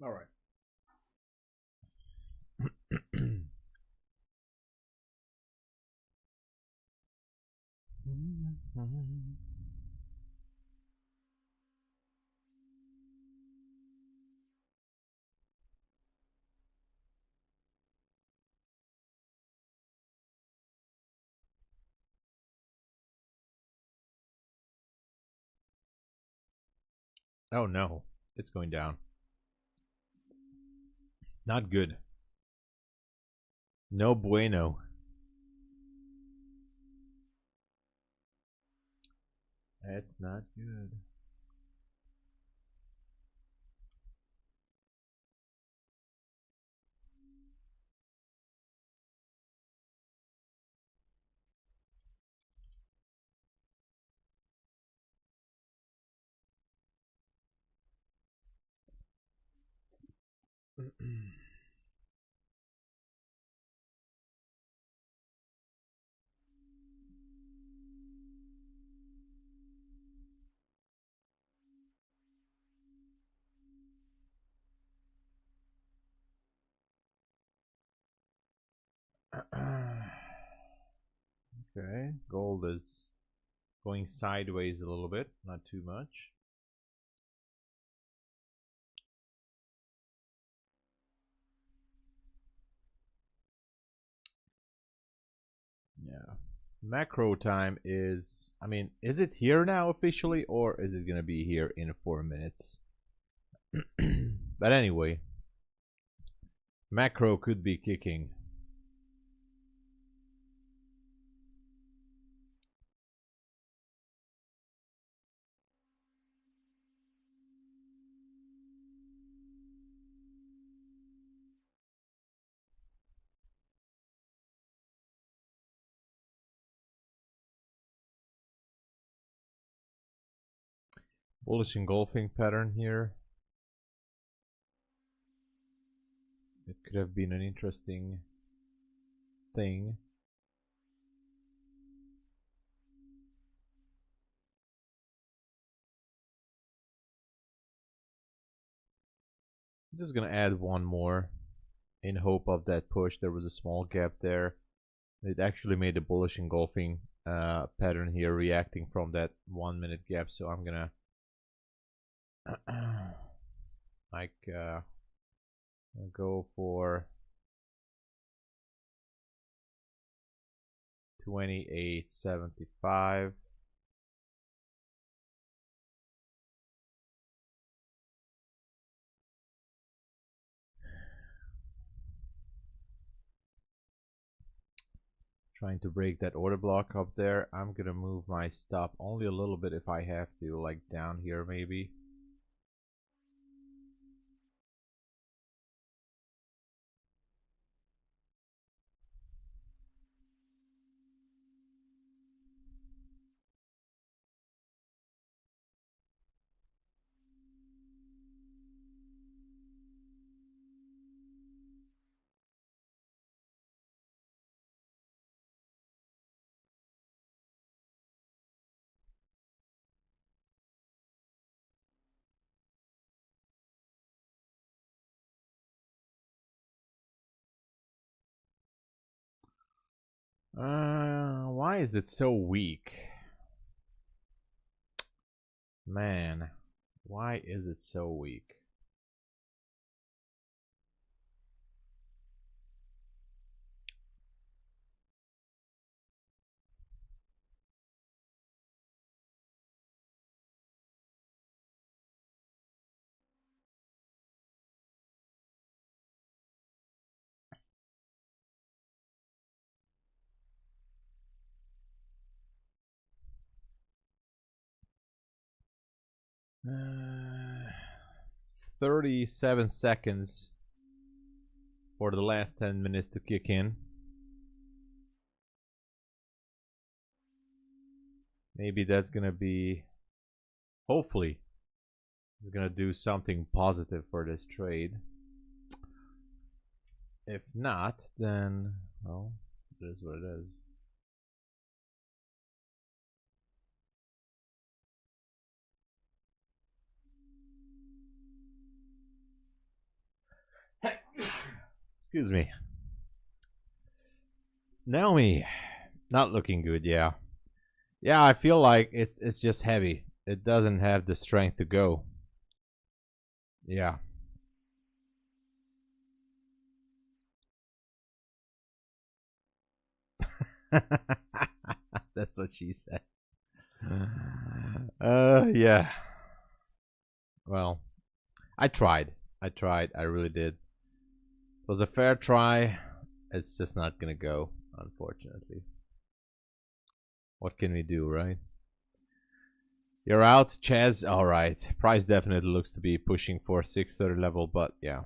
All right. Oh no, it's going down. Not good. No bueno. That's not good. Okay, gold is going sideways a little bit, not too much. Yeah. Macro time is, I mean, is it here now officially, or is it gonna be here in 4 minutes? But anyway, macro could be kicking. Bullish engulfing pattern here. It could have been an interesting thing. I'm just gonna add one more in hope of that push. There was a small gap there. It actually made a bullish engulfing pattern here, reacting from that 1 minute gap. So I'm gonna like I'll go for 28.75. Trying to break that order block up there. I'm gonna move my stop only a little bit if I have to, like down here maybe. Why is it so weak? Man, why is it so weak? Uh, 37 seconds for the last 10 minutes to kick in. Maybe that's gonna be, hopefully, it's gonna do something positive for this trade. If not, then, well, it is what it is. Excuse me. Naomi, not looking good, yeah. Yeah, I feel like it's just heavy. It doesn't have the strength to go. Yeah. That's what she said. Yeah. Well, I tried. I really did. It was a fair try. It's just not gonna go, unfortunately. What can we do, right? You're out, Chaz. All right. Price definitely looks to be pushing for 630 level, but yeah.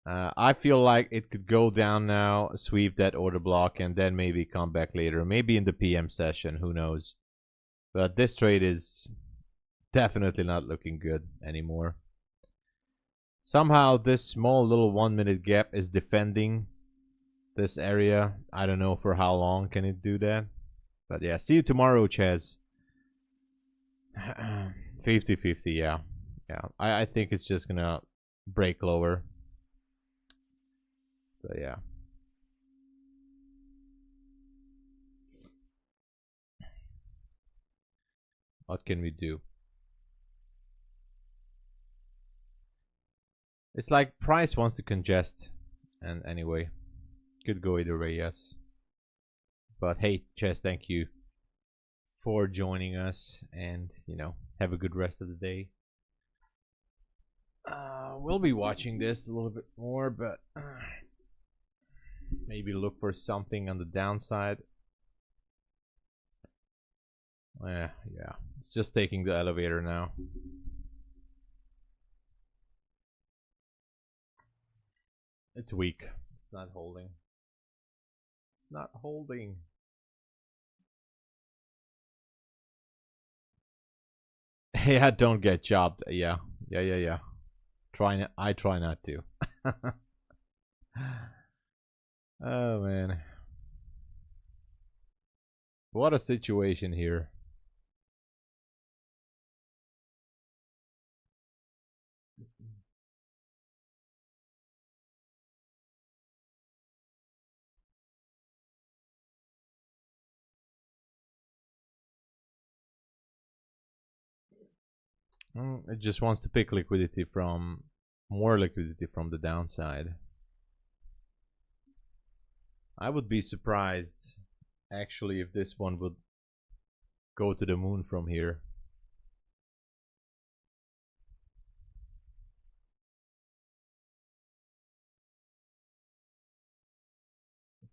I feel like it could go down now, sweep that order block, and then maybe come back later. Maybe in the PM session, who knows. But this trade is definitely not looking good anymore. Somehow this small little 1 minute gap is defending this area. I don't know for how long can it do that. But yeah, see you tomorrow, Chaz. 50-50, yeah. Yeah, I think it's just gonna break lower. So yeah. What can we do? It's like price wants to congest. And anyway, could go either way, yes. But hey, Chess, thank you for joining us, and you know, have a good rest of the day. We'll be watching this a little bit more, but maybe look for something on the downside. Yeah, it's just taking the elevator now. It's weak. It's not holding. It's not holding. Yeah, don't get chopped. Yeah. I try not to. Oh man. What a situation here. It just wants to pick liquidity from more liquidity from the downside. I would be surprised actually if this one would go to the moon from here.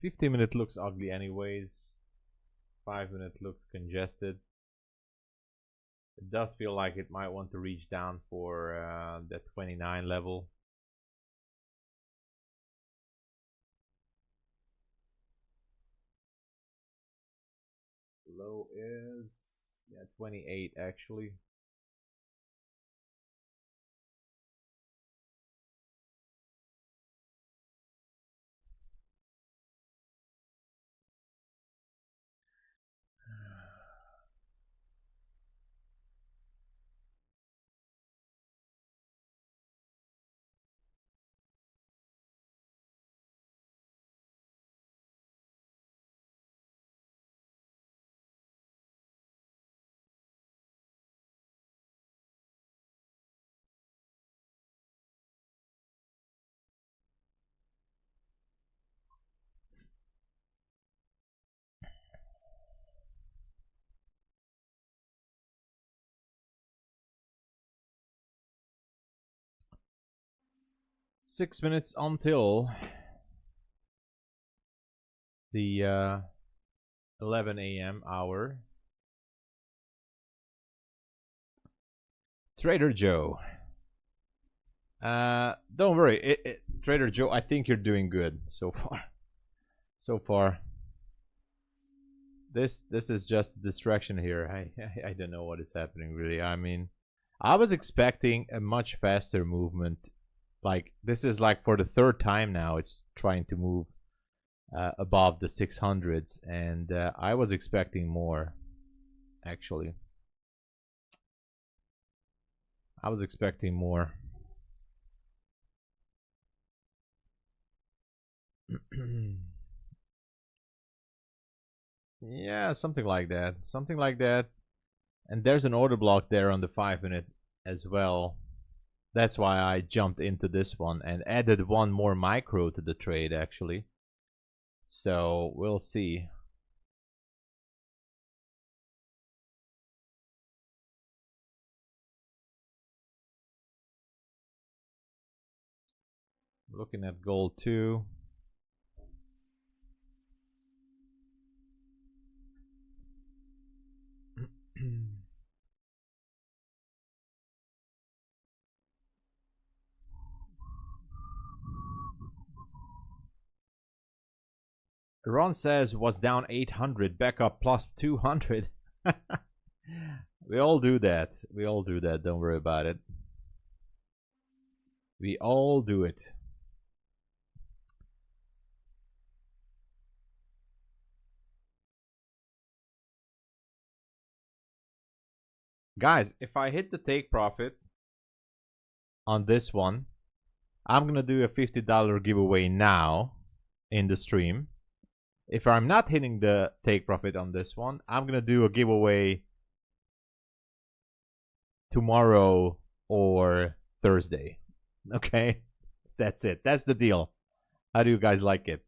The 15-minute looks ugly anyways. 5-minute looks congested. It does feel like it might want to reach down for that 29 level. Low is 28 actually. Six minutes until the 11 a.m. hour. Trader Joe. Don't worry, Trader Joe. I think you're doing good so far. So far. This is just a distraction here. I don't know what is happening really. I mean, I was expecting a much faster movement. Like this is like for the third time now it's trying to move above the 600s, and I was expecting more actually. I was expecting more. Yeah, something like that. Something like that. And there's an order block there on the 5-minute as well. That's why I jumped into this one and added one more micro to the trade actually. So we'll see. Looking at gold too. Ron says was down 800, back up plus 200. We all do that. We all do that. Don't worry about it. We all do it. Guys, if I hit the take profit on this one, I'm gonna do a $50 giveaway now in the stream. If I'm not hitting the take profit on this one, I'm gonna do a giveaway tomorrow or Thursday. Okay, that's it. That's the deal. How do you guys like it?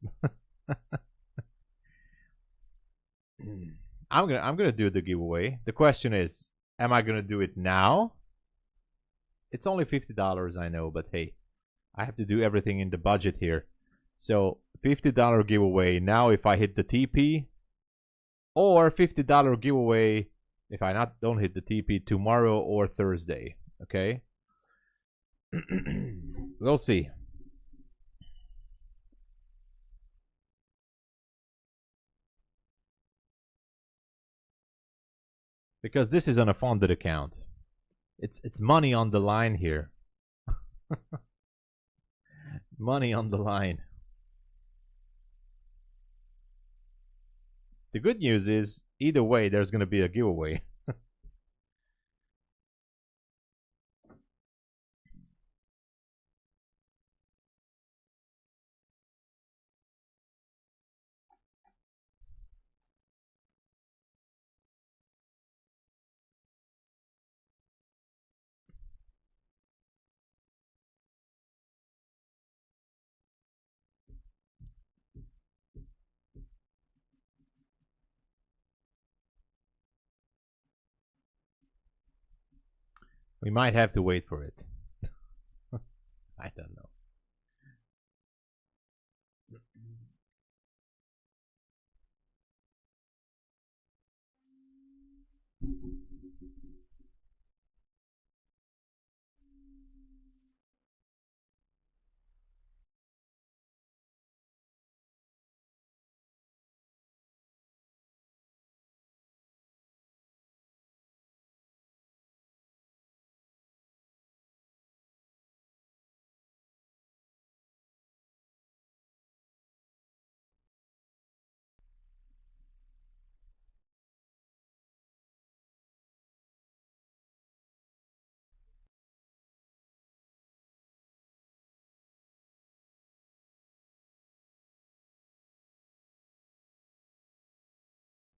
I'm gonna do the giveaway. The question is, am I gonna do it now? It's only $50, I know, but hey, I have to do everything in the budget here. So $50 giveaway now if I hit the TP, or $50 giveaway if I don't hit the TP tomorrow or Thursday. Okay, we'll see. Because this is on a funded account. It's money on the line here. Money on the line. The good news is, either way, there's going to be a giveaway. We might have to wait for it. I don't know.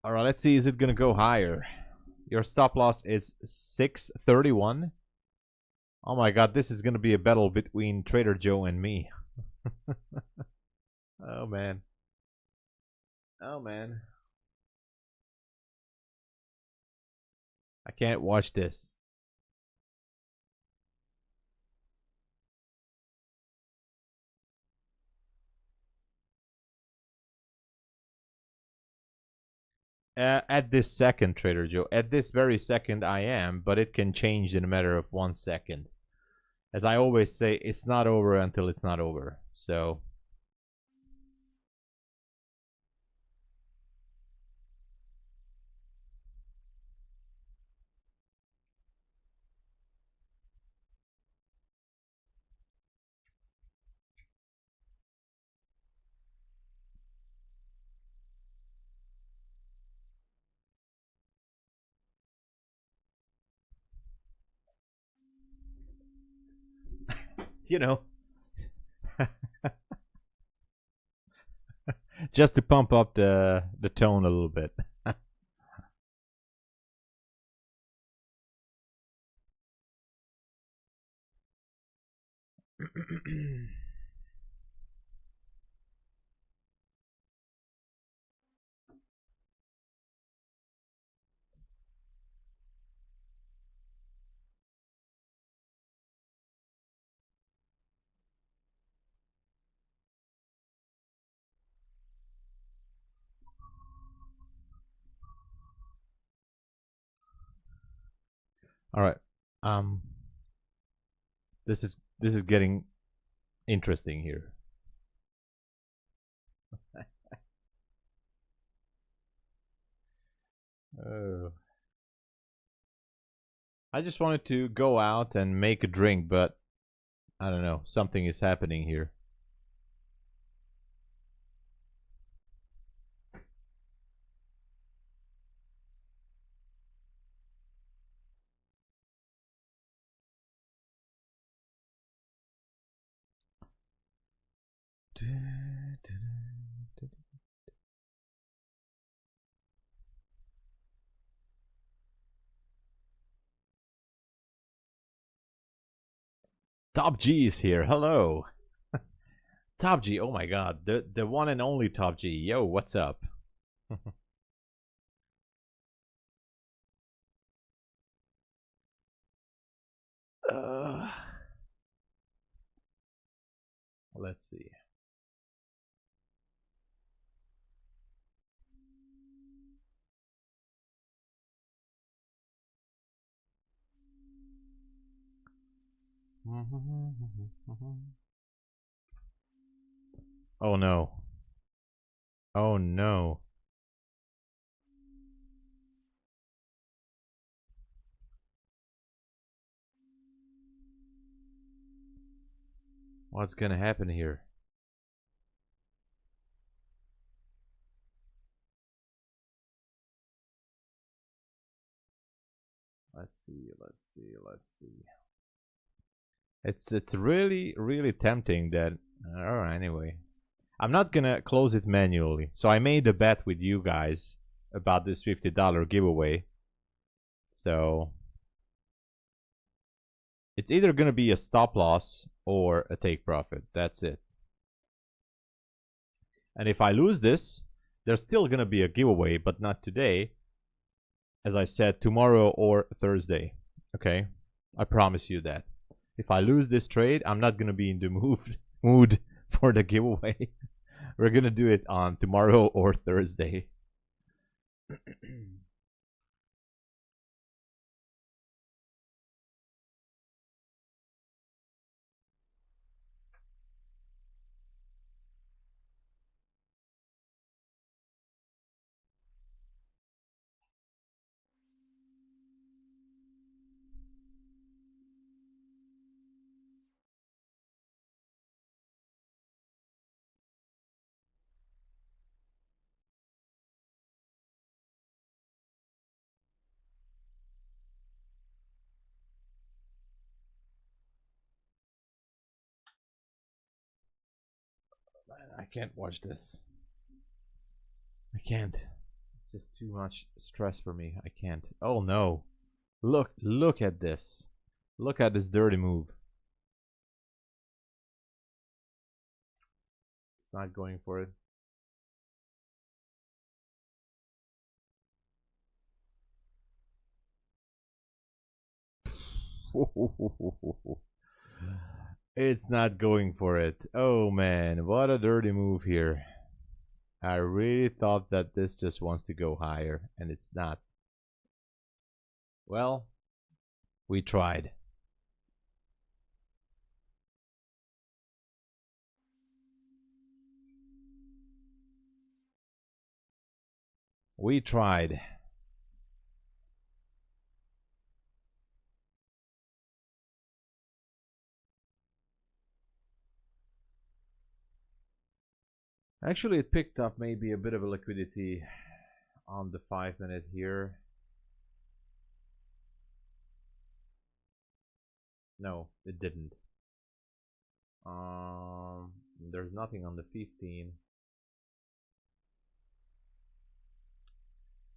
All right, let's see. Is it gonna go higher? Your stop loss is 631. Oh my god, this is gonna be a battle between Trader Joe and me. Oh man. Oh man. I can't watch this. At this second, Trader Joe. At this very second, I am, but it can change in a matter of 1 second. As I always say, it's not over until it's not over. So... you know, just to pump up the tone a little bit. All right. This is getting interesting here. Oh. I just wanted to go out and make a drink, but I don't know. Something is happening here. Top G is here. Hello. Top G. Oh my god. The one and only Top G. Yo, what's up? Let's see. Oh no. Oh no. What's gonna happen here? Let's see. It's really tempting that. Alright, anyway. I'm not gonna close it manually. So I made a bet with you guys about this $50 giveaway. So it's either gonna be a stop loss or a take profit. That's it. And if I lose this, there's still gonna be a giveaway, but not today. As I said, tomorrow or Thursday. Okay. I promise you that. If I lose this trade, I'm not gonna be in the mood for the giveaway. We're gonna do it on tomorrow or Thursday. I can't watch this. I can't. It's just too much stress for me. I can't. Oh no. Look at this. Look at this dirty move. It's not going for it. It's not going for it. Oh man, what a dirty move here. I really thought that this just wants to go higher, and it's not. Well, we tried. We tried. Actually, it picked up maybe a bit of a liquidity on the 5-minute here. No, it didn't. There's nothing on the 15.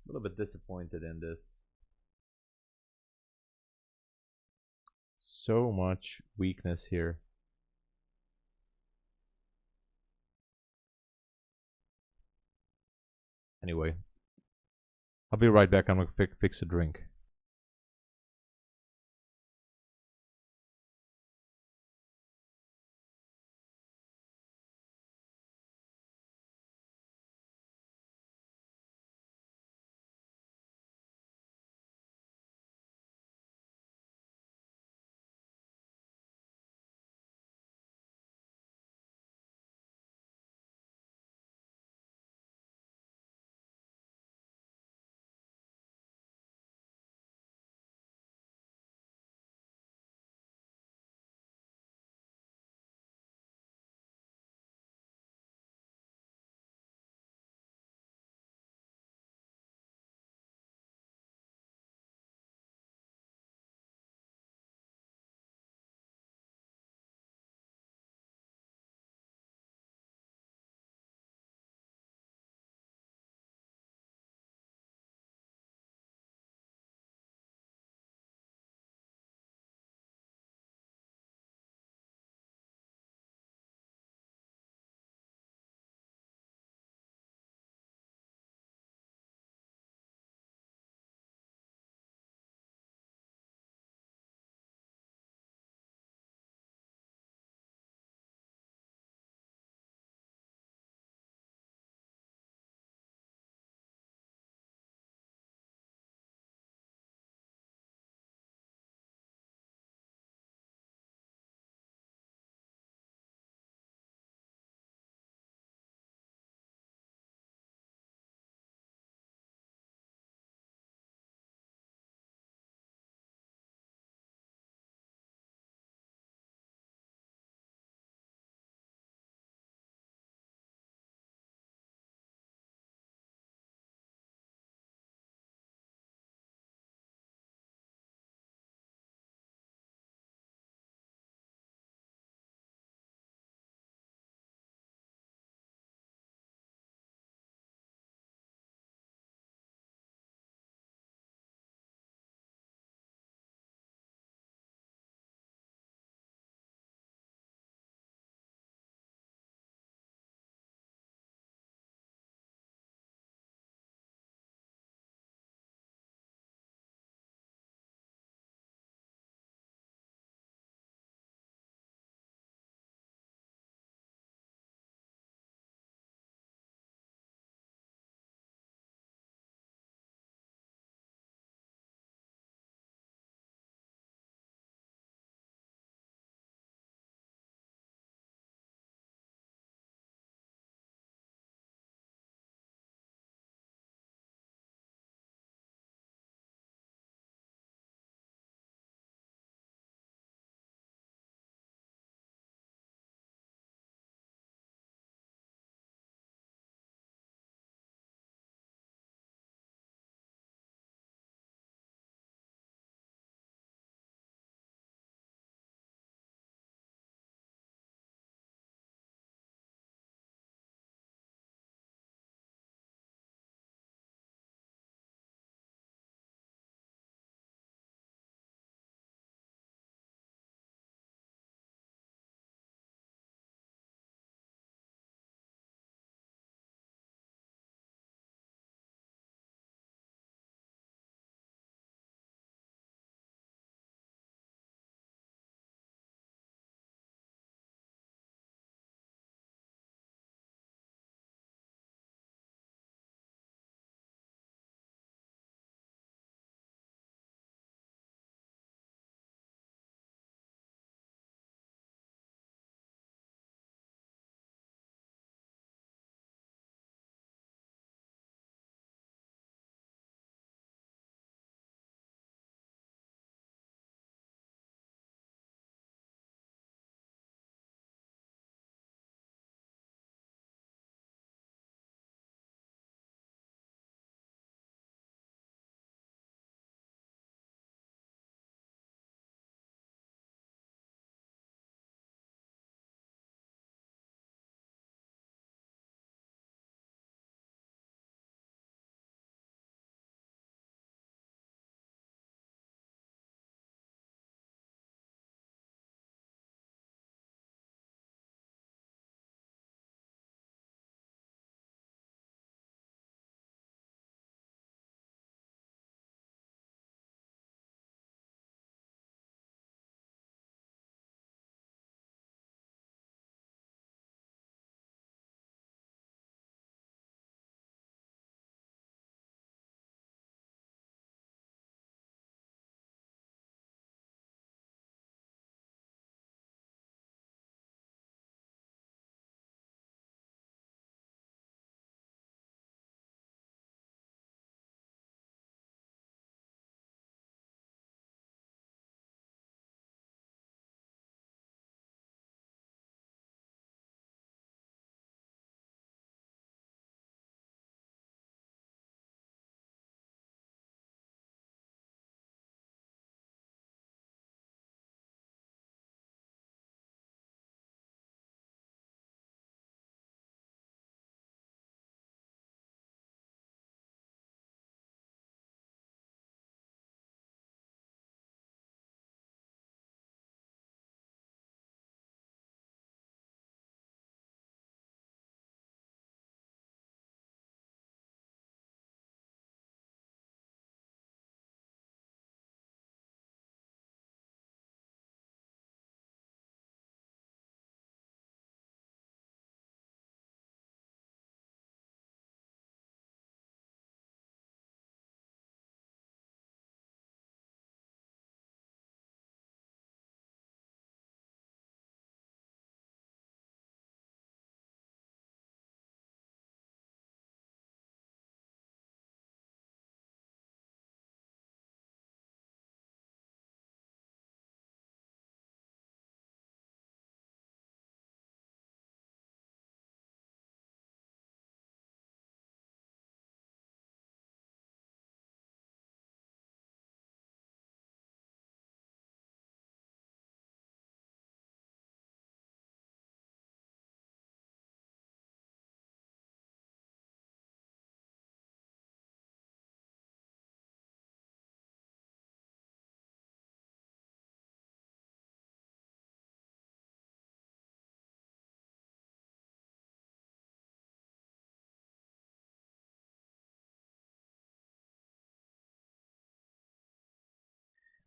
A little bit disappointed in this. So much weakness here. Anyway, I'll be right back. I'm gonna fix a drink.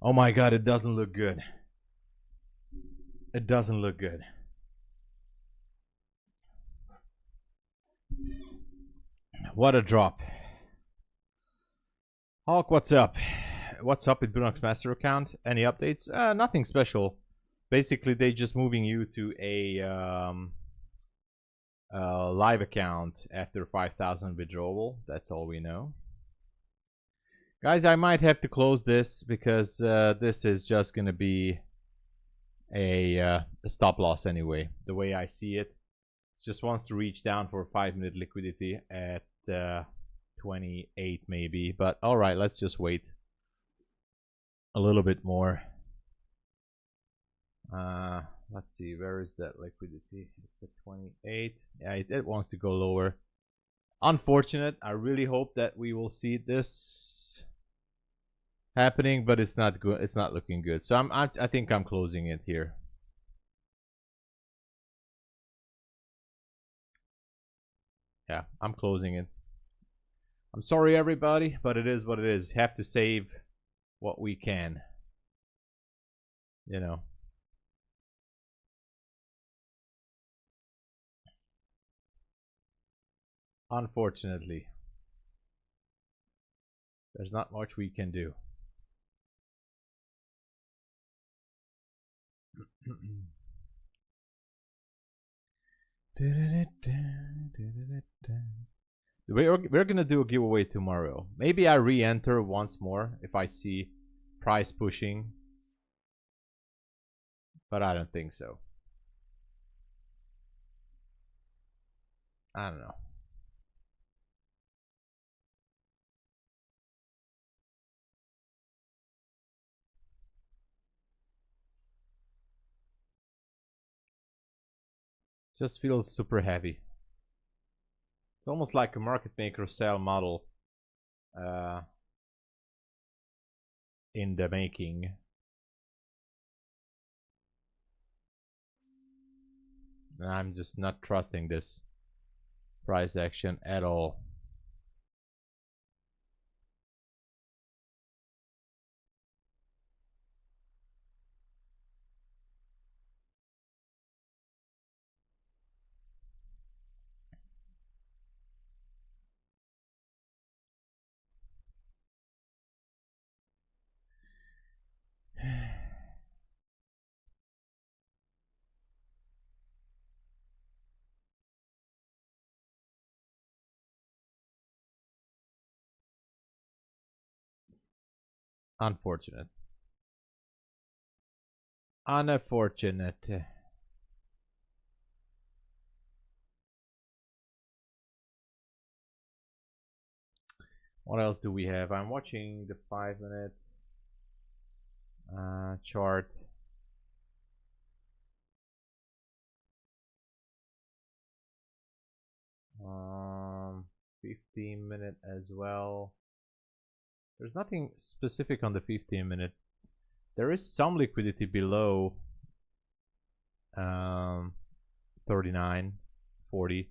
Oh my god, it doesn't look good. It doesn't look good. What a drop. Hulk, what's up? What's up with Bulenox Master account? Any updates? Nothing special. Basically, they just moving you to a live account after 5,000 withdrawal. That's all we know. Guys, I might have to close this because this is just gonna be a stop loss anyway. The way I see it, it just wants to reach down for 5-minute liquidity at 28 maybe. But all right, let's just wait a little bit more. Let's see, where is that liquidity? It's at 28. Yeah, it wants to go lower. Unfortunate. I really hope that we will see this happening, but it's not good. It's not looking good. So I think I'm closing it here. Yeah, I'm closing it. I'm sorry, everybody, but it is what it is. Have to save what we can. You know. Unfortunately, there's not much we can do. We're gonna do a giveaway tomorrow. Maybe I re-enter once more if I see price pushing, but I don't think so. I don't know. Just feels super heavy. It's almost like a market maker sell model in the making. And I'm just not trusting this price action at all. Unfortunate. Unfortunate. What else do we have? I'm watching the 5-minute chart. 15-minute as well. There's nothing specific on the 15-minute. There is some liquidity below 39, 40.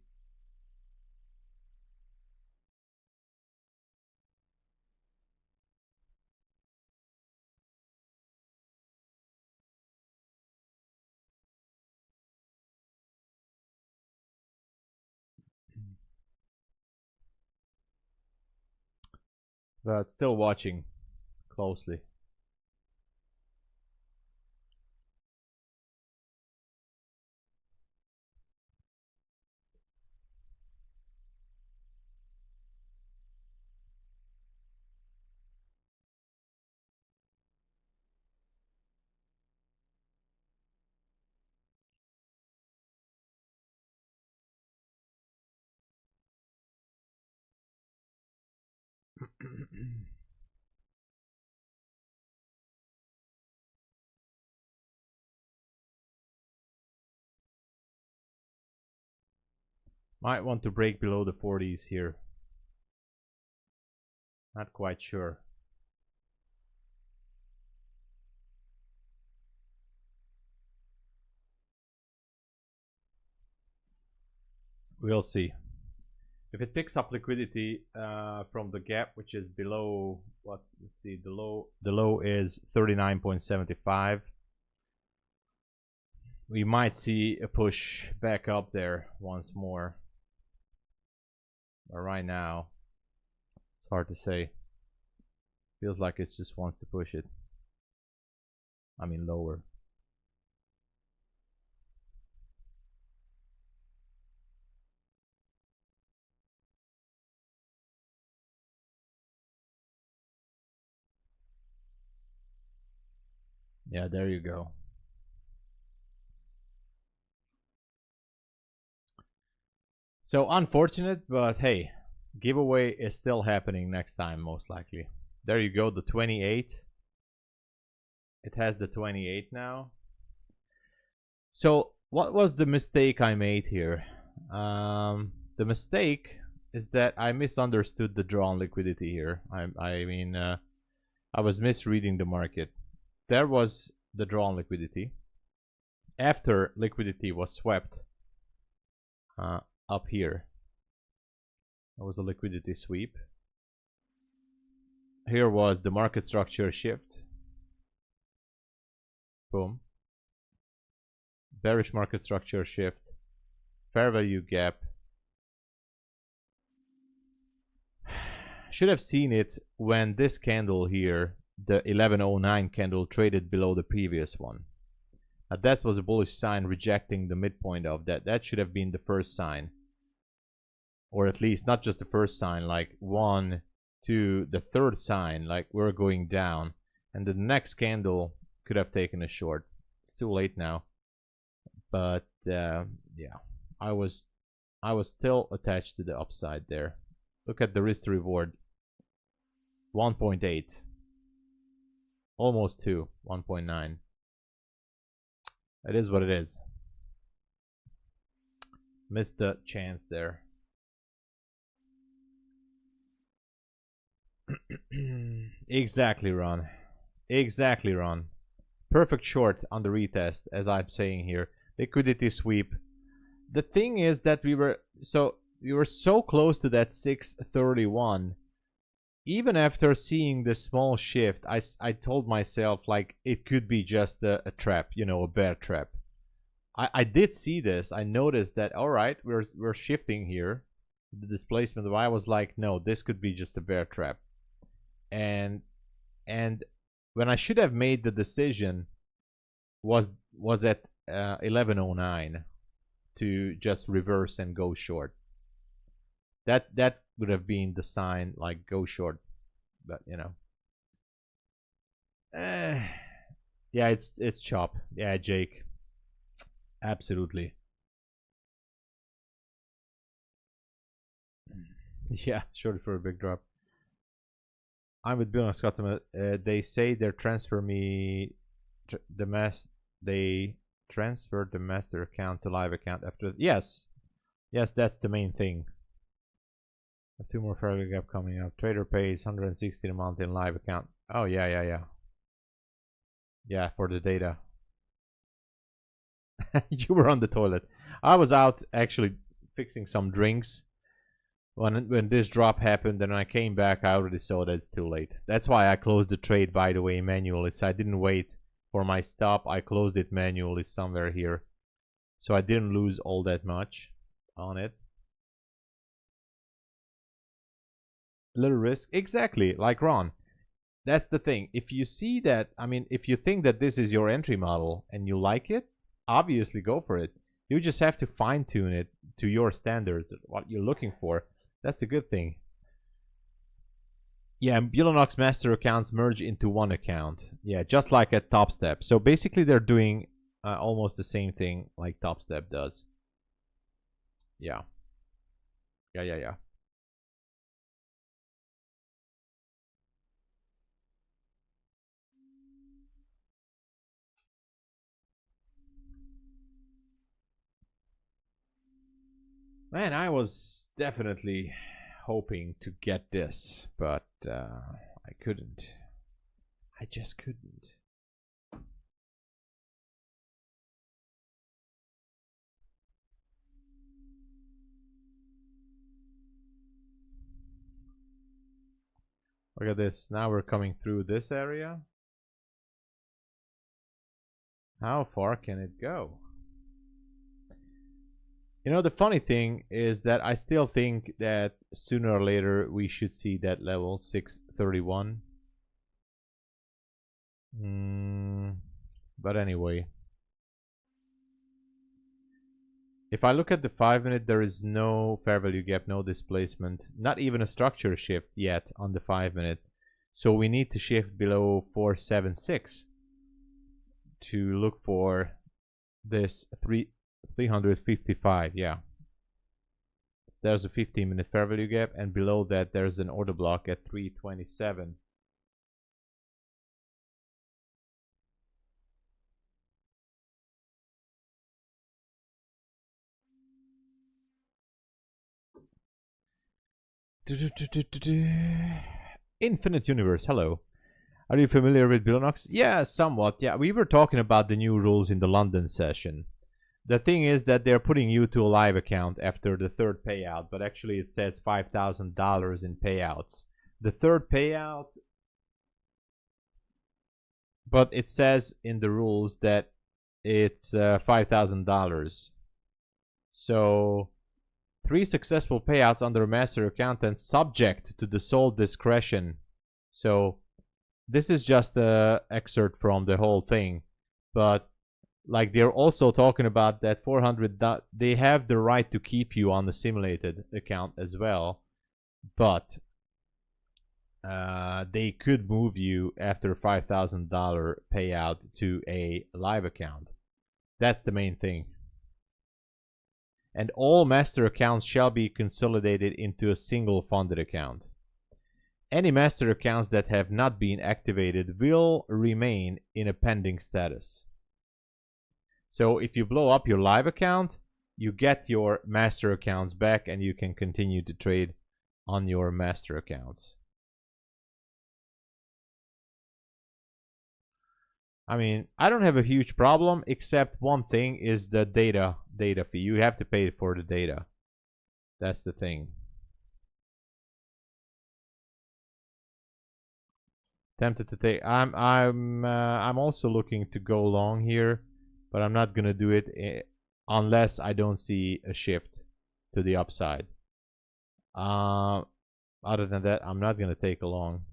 But still watching closely. Might want to break below the 40s here. Not quite sure. We'll see. If it picks up liquidity from the gap, which is below, let's see, the low is 39.75. We might see a push back up there once more. But right now, it's hard to say. Feels like it just wants to push it. I mean, lower. Yeah, there you go. So unfortunate, but hey, giveaway is still happening next time, most likely. There you go, the 28. It has the 28 now. So what was the mistake I made here? The mistake is that I misunderstood the drawn liquidity here. I mean, I was misreading the market. There was the drawn liquidity. After liquidity was swept up here, there was a liquidity sweep. Here was the market structure shift. Boom. Bearish market structure shift. Fair value gap. Should have seen it when this candle here, the 1109 candle, traded below the previous one. That was a bullish sign rejecting the midpoint of that. That should have been the first sign. Or at least not just the first sign, like 1, 2, the third sign, like we're going down. And the next candle could have taken a short. It's too late now. But yeah, I was still attached to the upside there. Look at the risk to reward. 1.8. Almost 2. 1.9. It is what it is. Missed the chance there. Exactly, Ron. Exactly, Ron. Perfect short on the retest, as I'm saying here. Liquidity sweep. The thing is that we were so close to that 631. Even after seeing the small shift, I told myself like it could be just a trap, you know, a bear trap. I did see this. I noticed that, all right, we're shifting here, the displacement. But I was like, no, this could be just a bear trap. And when I should have made the decision was at 1109 to just reverse and go short. That would have been the sign, like go short. But you know, yeah, it's chop. Yeah, Jake, absolutely. Yeah, short for a big drop. I'm with Bulenox customer. They say they transfer me they transferred the master account to live account after. Yes, that's the main thing. 2 more fair value gap coming up. Trader pays 160 a month in live account. Oh yeah. Yeah, for the data. You were on the toilet. I was out actually fixing some drinks when this drop happened, and when I came back, I already saw that it's too late. That's why I closed the trade, by the way, manually. So I didn't wait for my stop. I closed it manually somewhere here, so I didn't lose all that much on it. Little risk, exactly, like Ron. That's the thing. If you see that, I mean, if you think that this is your entry model and you like it, obviously go for it. You just have to fine tune it to your standards, what you're looking for. That's a good thing. Yeah, Bulenox master accounts merge into one account. Yeah, just like at TopStep. So basically they're doing almost the same thing like TopStep does. Yeah. Yeah. Man, I was definitely hoping to get this, but I couldn't. I just couldn't. Look at this. Now we're coming through this area. How far can it go? You know, the funny thing is that I still think that sooner or later we should see that level 631. But anyway, if I look at the 5-minute, there is no fair value gap, no displacement, not even a structure shift yet on the 5-minute. So we need to shift below 476 to look for this 355. Yeah. So there's a 15-minute fair value gap, and below that there's an order block at 327. Infinite Universe, hello. Are you familiar with Bulenox? Yeah, somewhat. Yeah, we were talking about the new rules in the London session. The thing is that they're putting you to a live account after the third payout, but actually it says $5,000 in payouts. The third payout, but it says in the rules that it's $5,000. So 3 successful payouts under a master account and subject to the sole discretion. So this is just an excerpt from the whole thing, but like they're also talking about that 400, they have the right to keep you on the simulated account as well, but they could move you after $5,000 payout to a live account. That's the main thing. And all master accounts shall be consolidated into a single funded account. Any master accounts that have not been activated will remain in a pending status. So if you blow up your live account, you get your master accounts back and you can continue to trade on your master accounts. I mean, I don't have a huge problem, except one thing is the data fee. You have to pay for the data. That's the thing. Tempted to take. I'm also looking to go long here, but I'm not gonna do it unless I don't see a shift to the upside. Other than that, I'm not gonna take a long.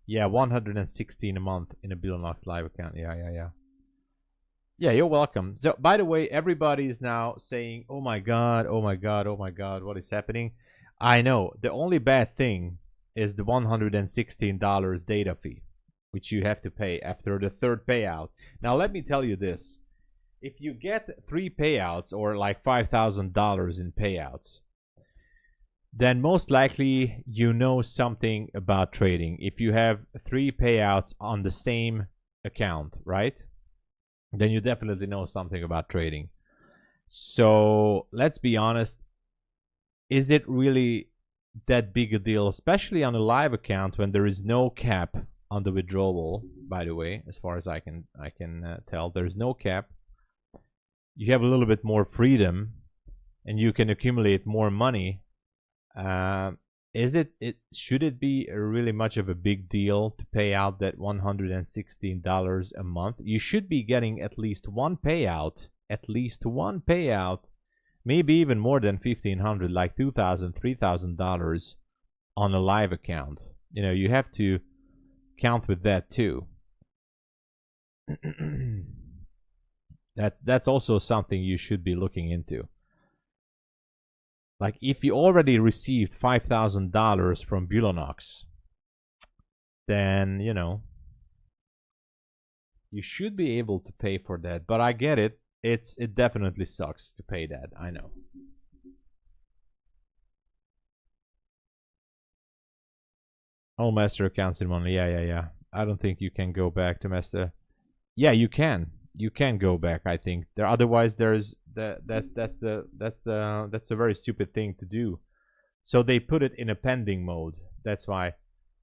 Yeah, 116 a month in a Bulenox live account. Yeah. Yeah, you're welcome. So, by the way, everybody is now saying, "Oh my god, oh my god, oh my god, what is happening?" I know. The only bad thing is the $116 data fee, which you have to pay after the third payout. Now, let me tell you this. If you get 3 payouts or like $5,000 in payouts, then most likely you know something about trading. If you have 3 payouts on the same account, right? Then you definitely know something about trading. So let's be honest. Is it really that big a deal, especially on a live account when there is no cap on the withdrawal? By the way, as far as I can tell, there's no cap. You have a little bit more freedom, and you can accumulate more money. Should it be really much of a big deal to pay out that $116 a month? You should be getting at least one payout, maybe even more than $1,500, like $2,000, $3,000 on a live account. You know, you have to count with that too. That's also something you should be looking into. Like, if you already received $5,000 from Bulenox, then, you know, you should be able to pay for that. But I get it. It definitely sucks to pay that. I know. All master accounts in money. Yeah. I don't think you can go back to master. Yeah, you can. You can go back, I think. Otherwise there's that's a very stupid thing to do. So they put it in a pending mode. That's why.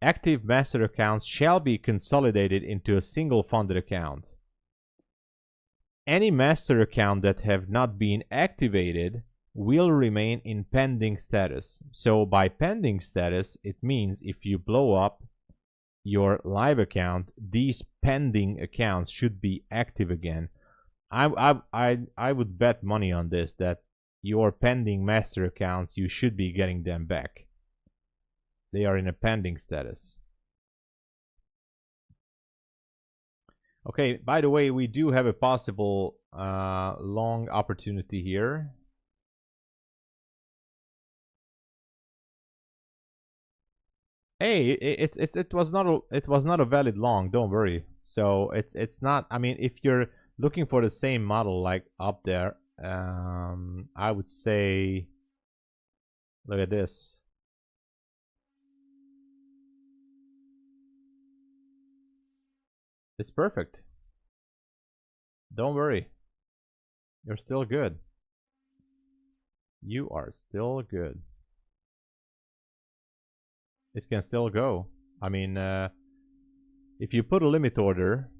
Active master accounts shall be consolidated into a single funded account. Any master account that have not been activated will remain in pending status. So by pending status, it means if you blow up your live account, these pending accounts should be active again. I would bet money on this, that your pending master accounts, you should be getting them back. They are in a pending status. Okay, by the way, we do have a possible long opportunity here. Hey, it was not a valid long, don't worry. So it's not, I mean, if you're looking for the same model like up there, I would say, look at this. It's perfect. Don't worry. You're still good. You are still good. It can still go. I mean, if you put a limit order,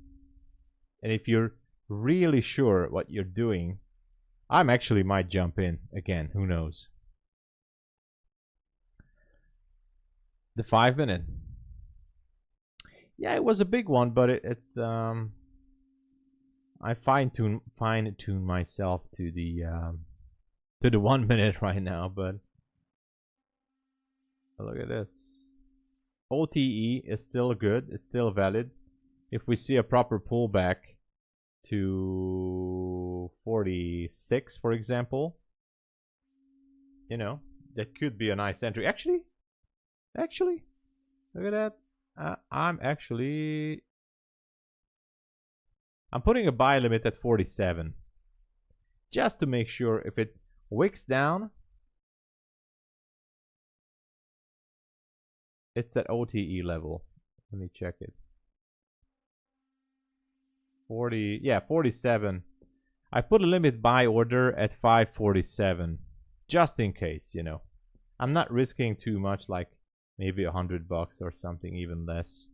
and if you're really sure what you're doing, I'm actually might jump in again. Who knows? The 5 minute. Yeah, it was a big one, but it's I fine tune myself to the 1 minute right now, but look at this. OTE is still good. It's still valid. If we see a proper pullback to 46, for example, you know, that could be a nice entry. Actually, look at that. I'm putting a buy limit at 47, just to make sure if it wicks down, it's at OTE level. Let me check it. 40, yeah, 47. I put a limit buy order at 547, just in case, you know. I'm not risking too much, like maybe $100 or something, even less.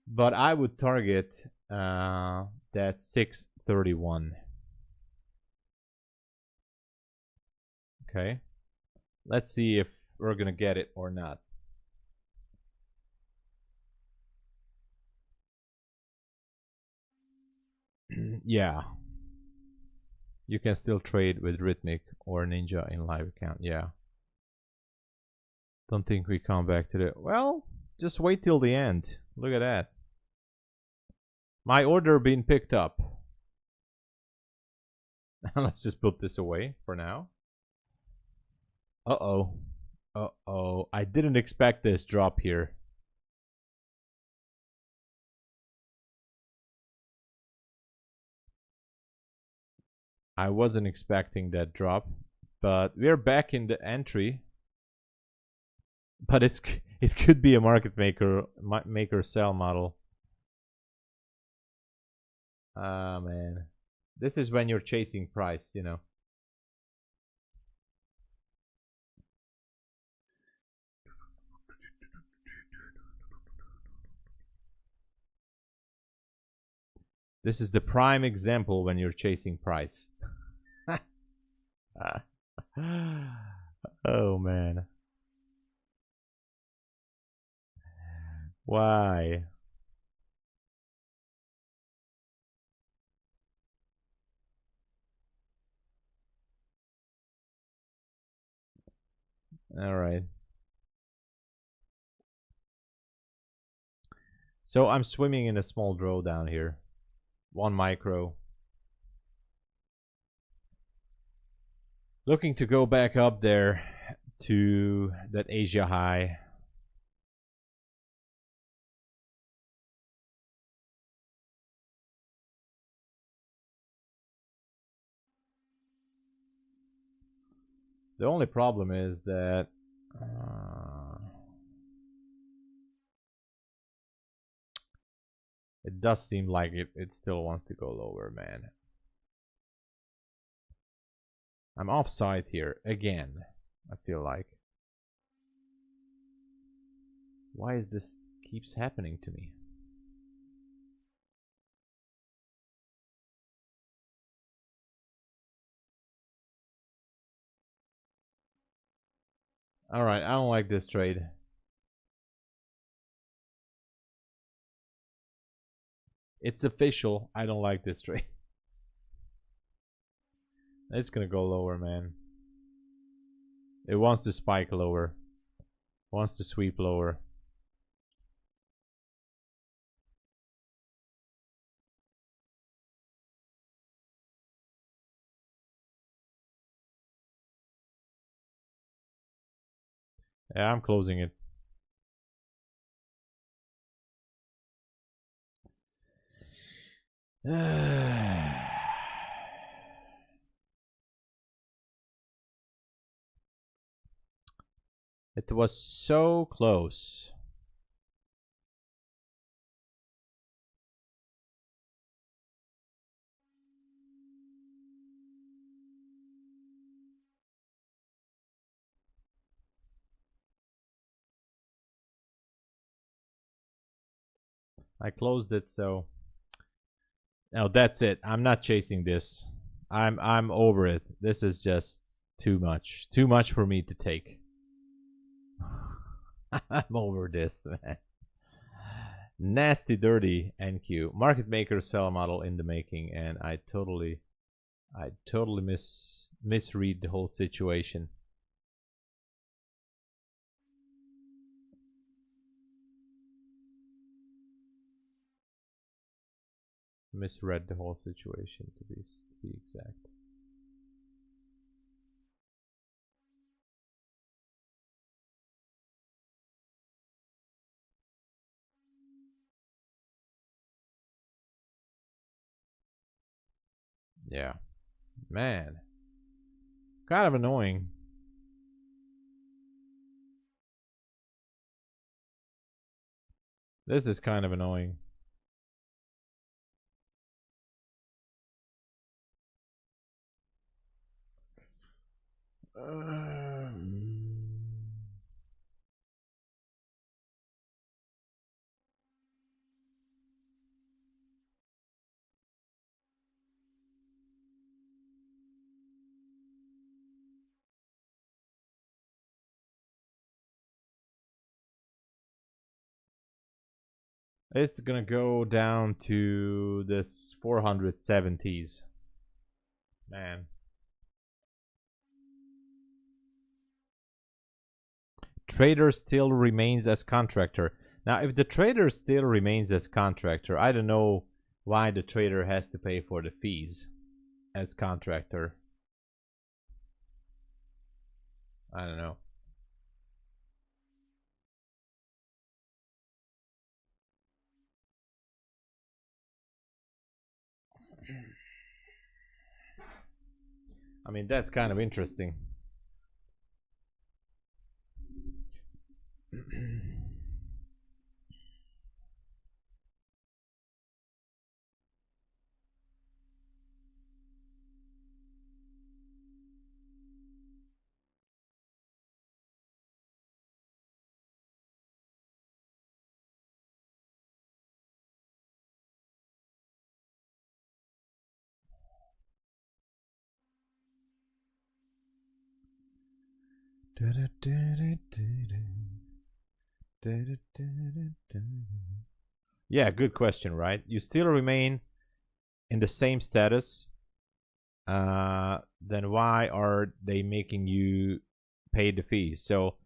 But I would target that 631. Okay. Let's see if we're gonna get it or not. Yeah. You can still trade with Rhythmic or Ninja in live account. Yeah. Don't think we come back to the... Well, just wait till the end. Look at that. My order being picked up. Let's just put this away for now. Uh-oh. Uh-oh. I didn't expect this drop here. I wasn't expecting that drop, but we're back in the entry. But it could be a market maker sell model. Ah, man. This is when you're chasing price, you know. This is the prime example when you're chasing price. Oh, man. Why? All right. So I'm swimming in a small drawdown here. 1 micro. Looking to go back up there to that Asia high. The only problem is that it does seem like it still wants to go lower, man. I'm offside here again, I feel like. Why is this keeps happening to me? All right, I don't like this trade. It's official. I don't like this trade. It's gonna go lower, man. It wants to spike lower. Wants to sweep lower. Yeah, I'm closing it. It was so close. I closed it, so no, that's it. I'm not chasing this. I'm over it. This is just too much. Too much for me to take. I'm over this, man. Nasty, dirty NQ. Market maker sell model in the making, and I totally misread the whole situation. Misread the whole situation, to be exact. Yeah, man, kind of annoying. This is kind of annoying. It's gonna go down to this 470s. Man. Trader still remains as contractor. Now, if the trader still remains as contractor, I don't know why the trader has to pay for the fees as contractor. I don't know. I mean, that's kind of interesting. Yeah, good question, right? You still remain in the same status. Then why are they making you pay the fees? So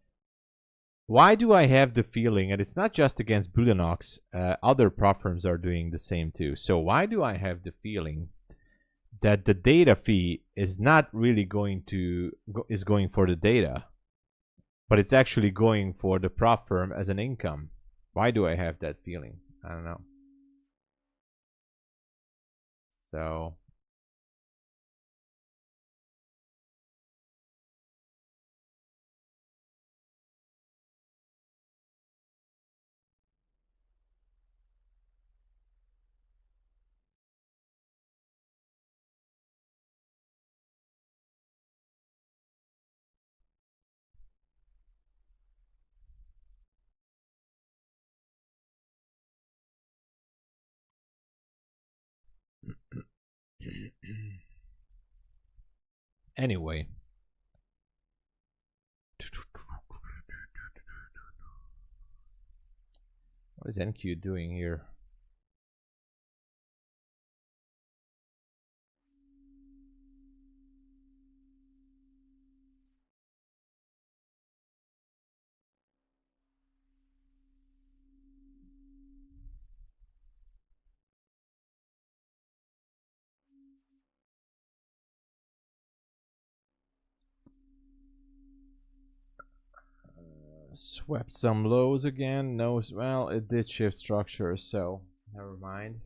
why do I have the feeling, and it's not just against Bulenox, other prop firms are doing the same too. So why do I have the feeling that the data fee is not really going for the data, but it's actually going for the prop firm as an income? Why do I have that feeling? I don't know. So anyway, What is NQ doing here? Swept some lows again. No, well, it did shift structure, so never mind.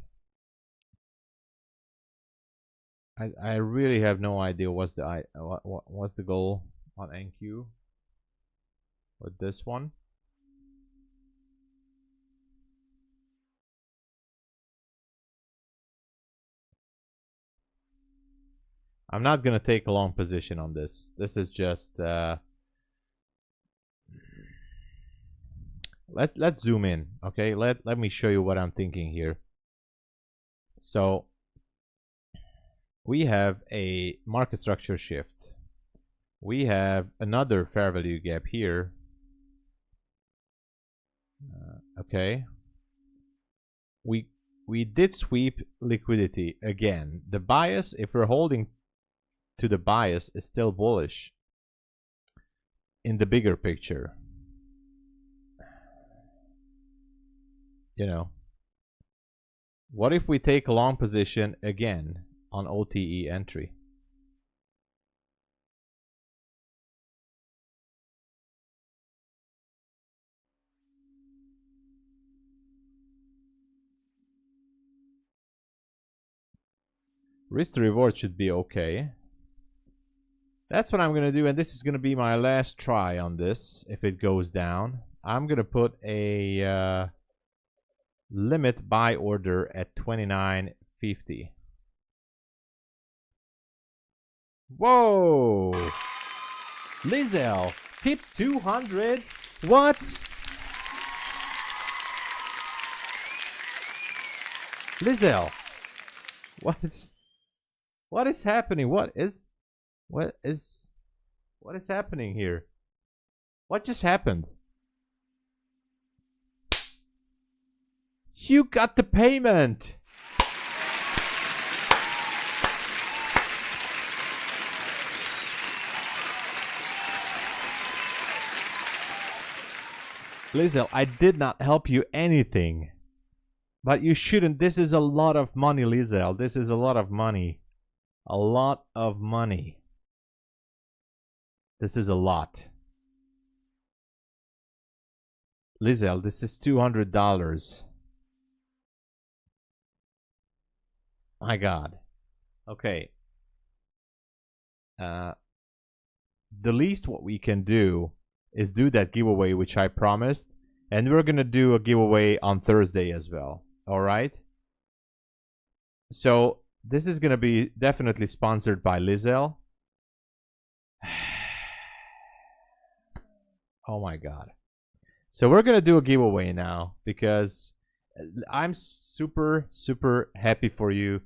I really have no idea what's the goal on NQ with this one. I'm not gonna take a long position on this. This is just let's zoom in, okay? Let me show you what I'm thinking here. So we have a market structure shift. We have another fair value gap here. Okay. We did sweep liquidity again. The bias, if we're holding to the bias, is still bullish in the bigger picture. You know, what if we take a long position again on OTE entry? Risk to reward should be okay. That's what I'm gonna do, and this is gonna be my last try on this. If it goes down, I'm gonna put a limit buy order at 29.50. Whoa! Lizelle, tip 200. What? Lizelle, what is happening? What is happening here? What just happened? You got the payment. Lizelle, I did not help you anything. But you shouldn't. This is a lot of money, Lizelle. This is a lot of money. A lot of money. This is a lot. Lizelle, this is $200. My God. Okay. The least what we can do is do that giveaway which I promised. And we're gonna do a giveaway on Thursday as well. Alright? So this is gonna be definitely sponsored by Lizelle. Oh my God. So we're gonna do a giveaway now because I'm super happy for you.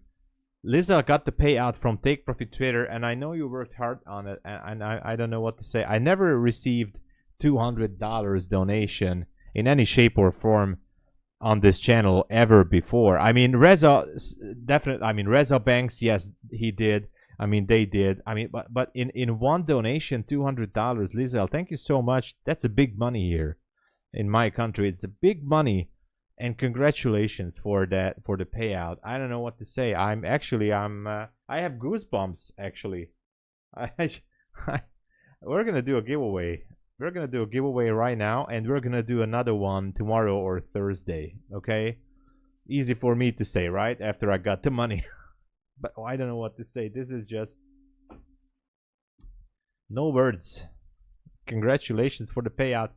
Lizelle got the payout from Take Profit Trader, and I know you worked hard on it, and I don't know what to say. I never received $200 donation in any shape or form on this channel ever before. I mean, Reza definitely. I mean, Reza Banks, yes, he did. I mean, they did. I mean, but in one donation, $200, Lizelle, thank you so much. That's a big money here in my country. It's a big money, and congratulations for that, for the payout. I don't know what to say. I have goosebumps actually. We're gonna do a giveaway. We're gonna do a giveaway right now, and we're gonna do another one tomorrow or Thursday. Okay, easy for me to say, right? After I got the money. But I don't know what to say. This is just no words. Congratulations for the payout.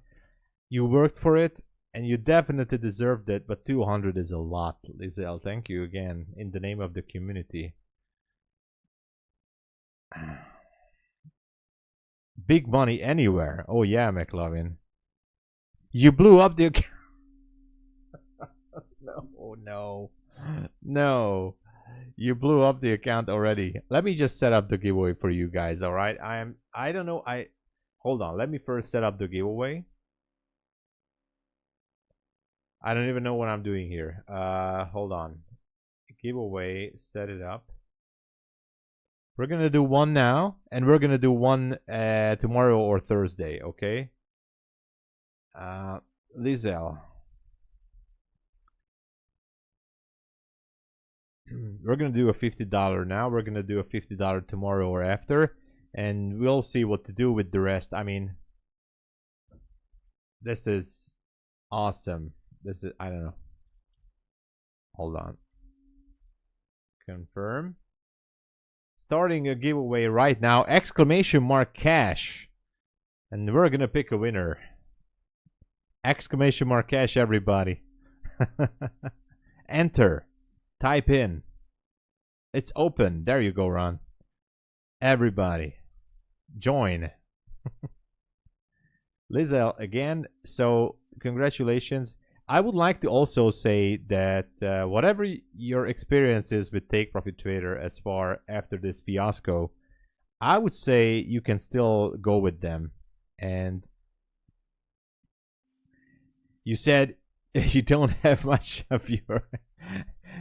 You worked for it, and you definitely deserved it. But 200 is a lot, Lizelle. Thank you again in the name of the community. Big money anywhere. Oh yeah, McLovin. You blew up the account. No. You blew up the account already. Let me just set up the giveaway for you guys, all right? I don't know. Hold on. Let me first set up the giveaway. I don't even know what I'm doing here. Hold on. Giveaway, set it up. We're gonna do one now, and we're gonna do one tomorrow or Thursday, okay? Lizelle. We're gonna do a $50 now. We're gonna do a $50 tomorrow or after, and we'll see what to do with the rest. I mean, this is awesome. This is, I don't know. Hold on. Confirm. Starting a giveaway right now. Exclamation mark cash. And we're gonna pick a winner. Exclamation mark cash, everybody. Enter. Type in. It's open. There you go, Ron. Everybody. Join. Lizelle again. So congratulations. I would like to also say that whatever your experience is with Take Profit Trader as far after this fiasco, I would say you can still go with them. And you said you don't have much of your...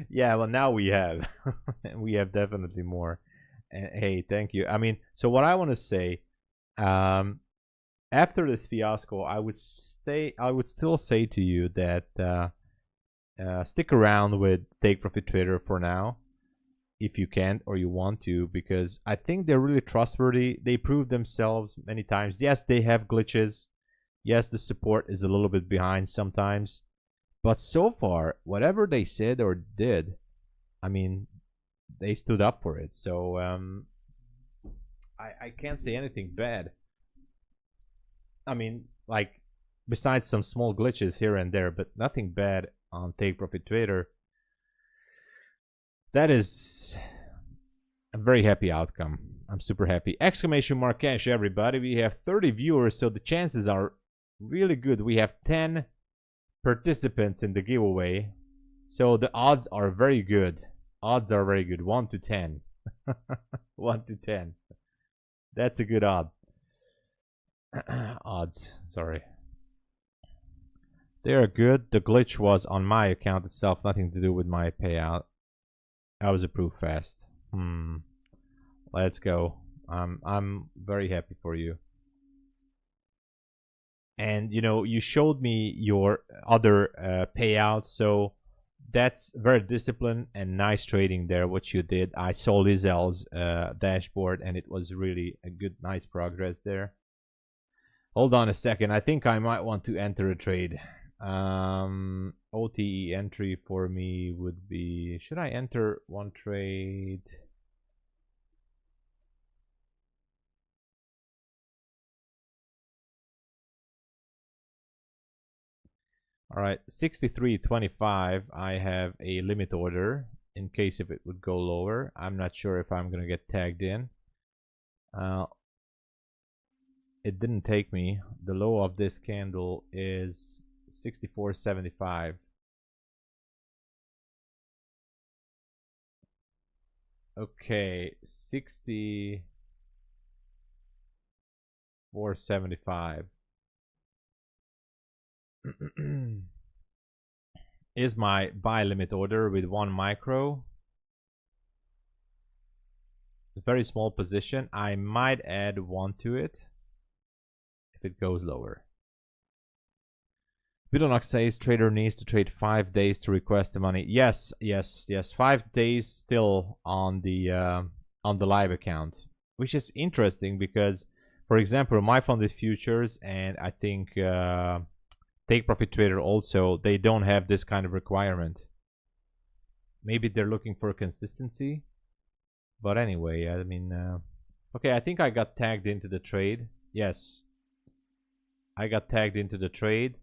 Yeah, well, now we have. We have definitely more. And, hey, thank you. I mean, so what I want to say, after this fiasco, I would still say to you that stick around with Take Profit Trader for now, if you can or you want to, because I think they're really trustworthy. They prove themselves many times. Yes, they have glitches. Yes, the support is a little bit behind sometimes. But so far, whatever they said or did, I mean, they stood up for it. So I can't say anything bad. I mean, like, besides some small glitches here and there, but nothing bad on Take Profit Trader. That is a very happy outcome. I'm super happy. Exclamation mark cash, everybody. We have 30 viewers, so the chances are really good. We have 10 participants in the giveaway, so the odds are very good. Odds are very good. 1 to 10. 1 to 10. That's a good odd. Odds, sorry. They are good. The glitch was on my account itself, nothing to do with my payout. I was approved fast. Let's go. I'm very happy for you. And you know, you showed me your other payouts, so that's very disciplined and nice trading there, what you did. I saw Lizelle's dashboard, and it was really a good, nice progress there. Hold on a second. I think I might want to enter a trade. OTE entry for me would be... Should I enter one trade? All right, 63.25. I have a limit order in case if it would go lower. I'm not sure if I'm gonna get tagged in. It didn't take me. The low of this candle is 64.75. Okay, 64.75 is my buy limit order with 1 micro. A very small position. I might add 1 to it if it goes lower. Bulenox says trader needs to trade 5 days to request the money. Yes, yes, yes. 5 days still on the live account, which is interesting because, for example, MyFundedFutures and I think Take Profit Trader also, they don't have this kind of requirement. Maybe they're looking for consistency. But anyway, I mean, okay, I think I got tagged into the trade. Yes, I got tagged into the trade.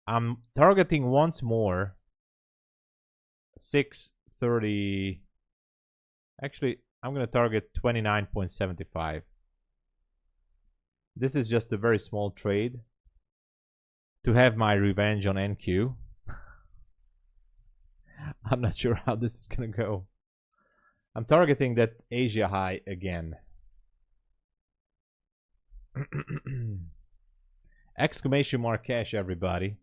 I'm targeting once more 630. Actually, I'm going to target 29.75. This is just a very small trade to have my revenge on NQ. I'm not sure how this is going to go. I'm targeting that Asia high again. Exclamation mark cash, everybody.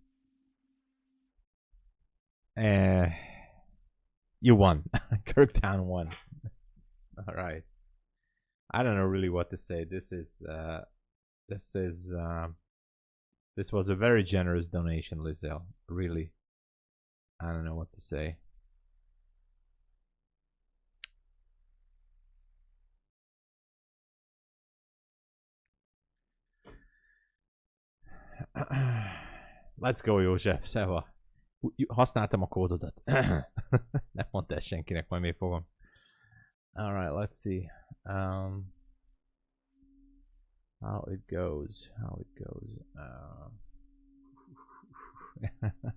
You won. Kirktown won. All right. I don't know really what to say. This was a very generous donation, Lizelle. Really. I don't know what to say. Let's go, József. Szeva. Használtam a kódodat. Nem mondd el senkinek, majd még fogom. Alright, let's see. How it goes.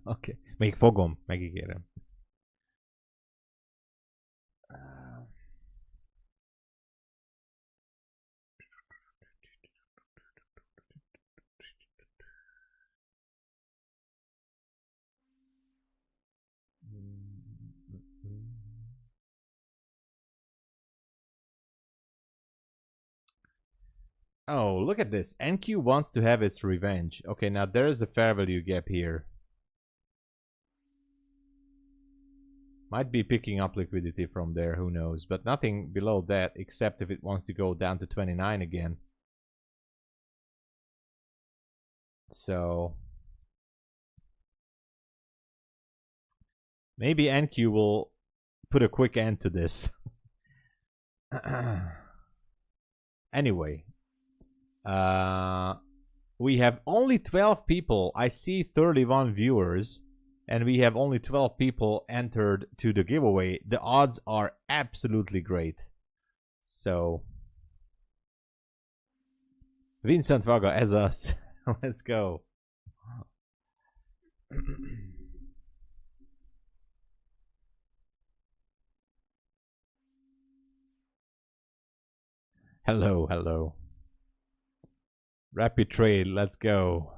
Okay. Még fogom, megígérem. Oh, look at this. NQ wants to have its revenge. Okay, now there is a fair value gap here. Might be picking up liquidity from there, who knows. But nothing below that, except if it wants to go down to 29 again. So maybe NQ will put a quick end to this. Anyway. We have only 12 people. I see 31 viewers, and we have only 12 people entered to the giveaway. The odds are absolutely great. So, Vincent Vaga as us. Let's go. Hello, hello. Rapid trade, let's go.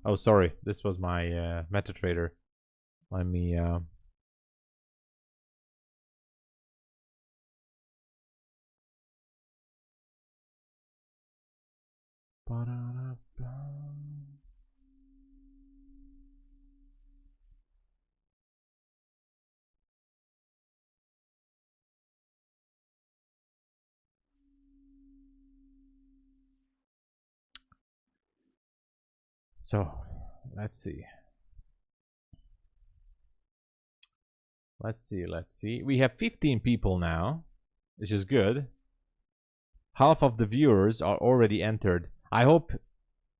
Oh, sorry, this was my MetaTrader. Let me So, let's see. Let's see. We have 15 people now, which is good. Half of the viewers are already entered. I hope,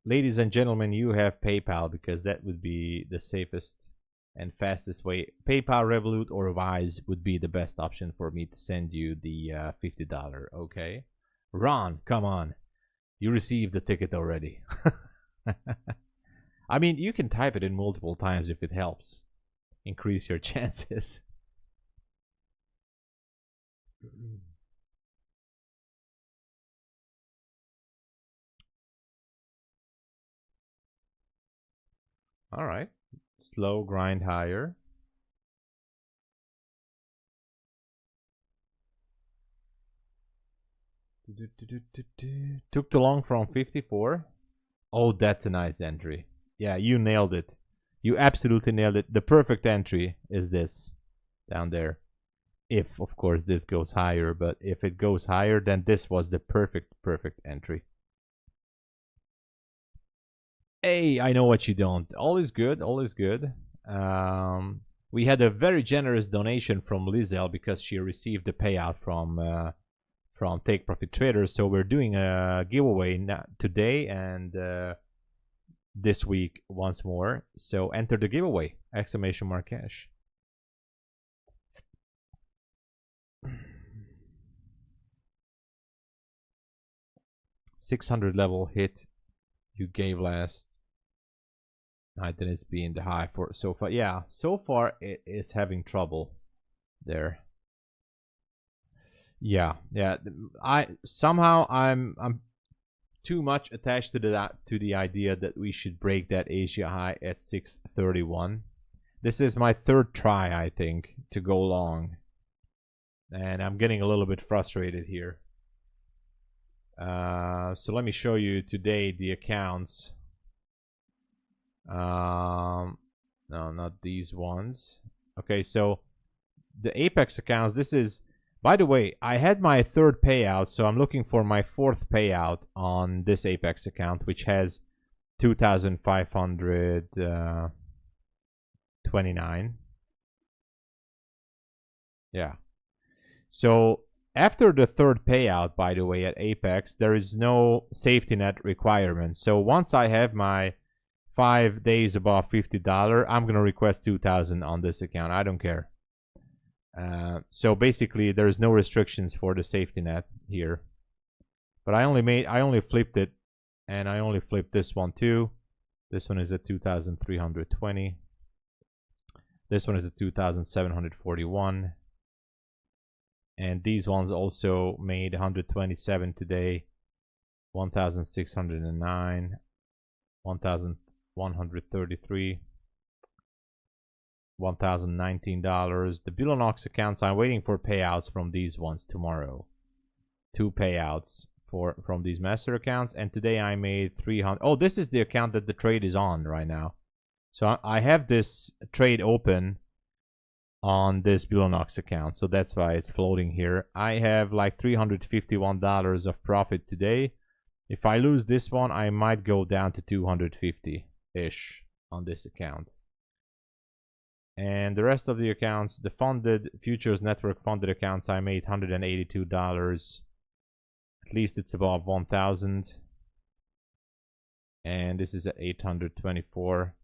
ladies and gentlemen, you have PayPal, because that would be the safest and fastest way. PayPal, Revolut, or Wise would be the best option for me to send you the $50, okay? Ron, come on. You received the ticket already. I mean, you can type it in multiple times if it helps. Increase your chances. All right. Slow grind higher. Took too long from 54. Oh, that's a nice entry. Yeah, you nailed it. You absolutely nailed it. The perfect entry is this down there. If, of course, this goes higher. But if it goes higher, then this was the perfect entry. Hey, I know what you don't. All is good. All is good. We had a very generous donation from Lizelle because she received the payout from Take Profit Traders. So we're doing a giveaway today and this week once more. So enter the giveaway! Exclamation mark cash. $600 level hit you gave last night, and it's been the high for so far. Yeah, so far it is having trouble there. Yeah. I'm too much attached to the idea that we should break that Asia high at 631. This is my third try, I think, to go long, and I'm getting a little bit frustrated here. So let me show you today the accounts No, not these ones. Okay, so the Apex accounts, this is, by the way, I had my third payout, so I'm looking for my fourth payout on this Apex account, which has 2,529. Yeah. So after the third payout, by the way, at Apex, there is no safety net requirement. So once I have my 5 days above $50, I'm going to request 2,000 on this account. I don't care. So basically, there's no restrictions for the safety net here. But I only flipped it, and I only flipped this one too. This one is at 2,320. This one is at 2,741. And these ones also made 127 today, 1,609, 1,133, $1,019. The Bulenox accounts, I'm waiting for payouts from these ones tomorrow. 2 payouts from these master accounts, and today I made 300. Oh, this is the account that the trade is on right now. So I have this trade open on this Bulenox account, so that's why it's floating here. I have like $351 of profit today. If I lose this one, I might go down to 250-ish on this account. And the rest of the accounts, the funded futures network funded accounts, I made $182. At least it's above 1,000. And this is at 824.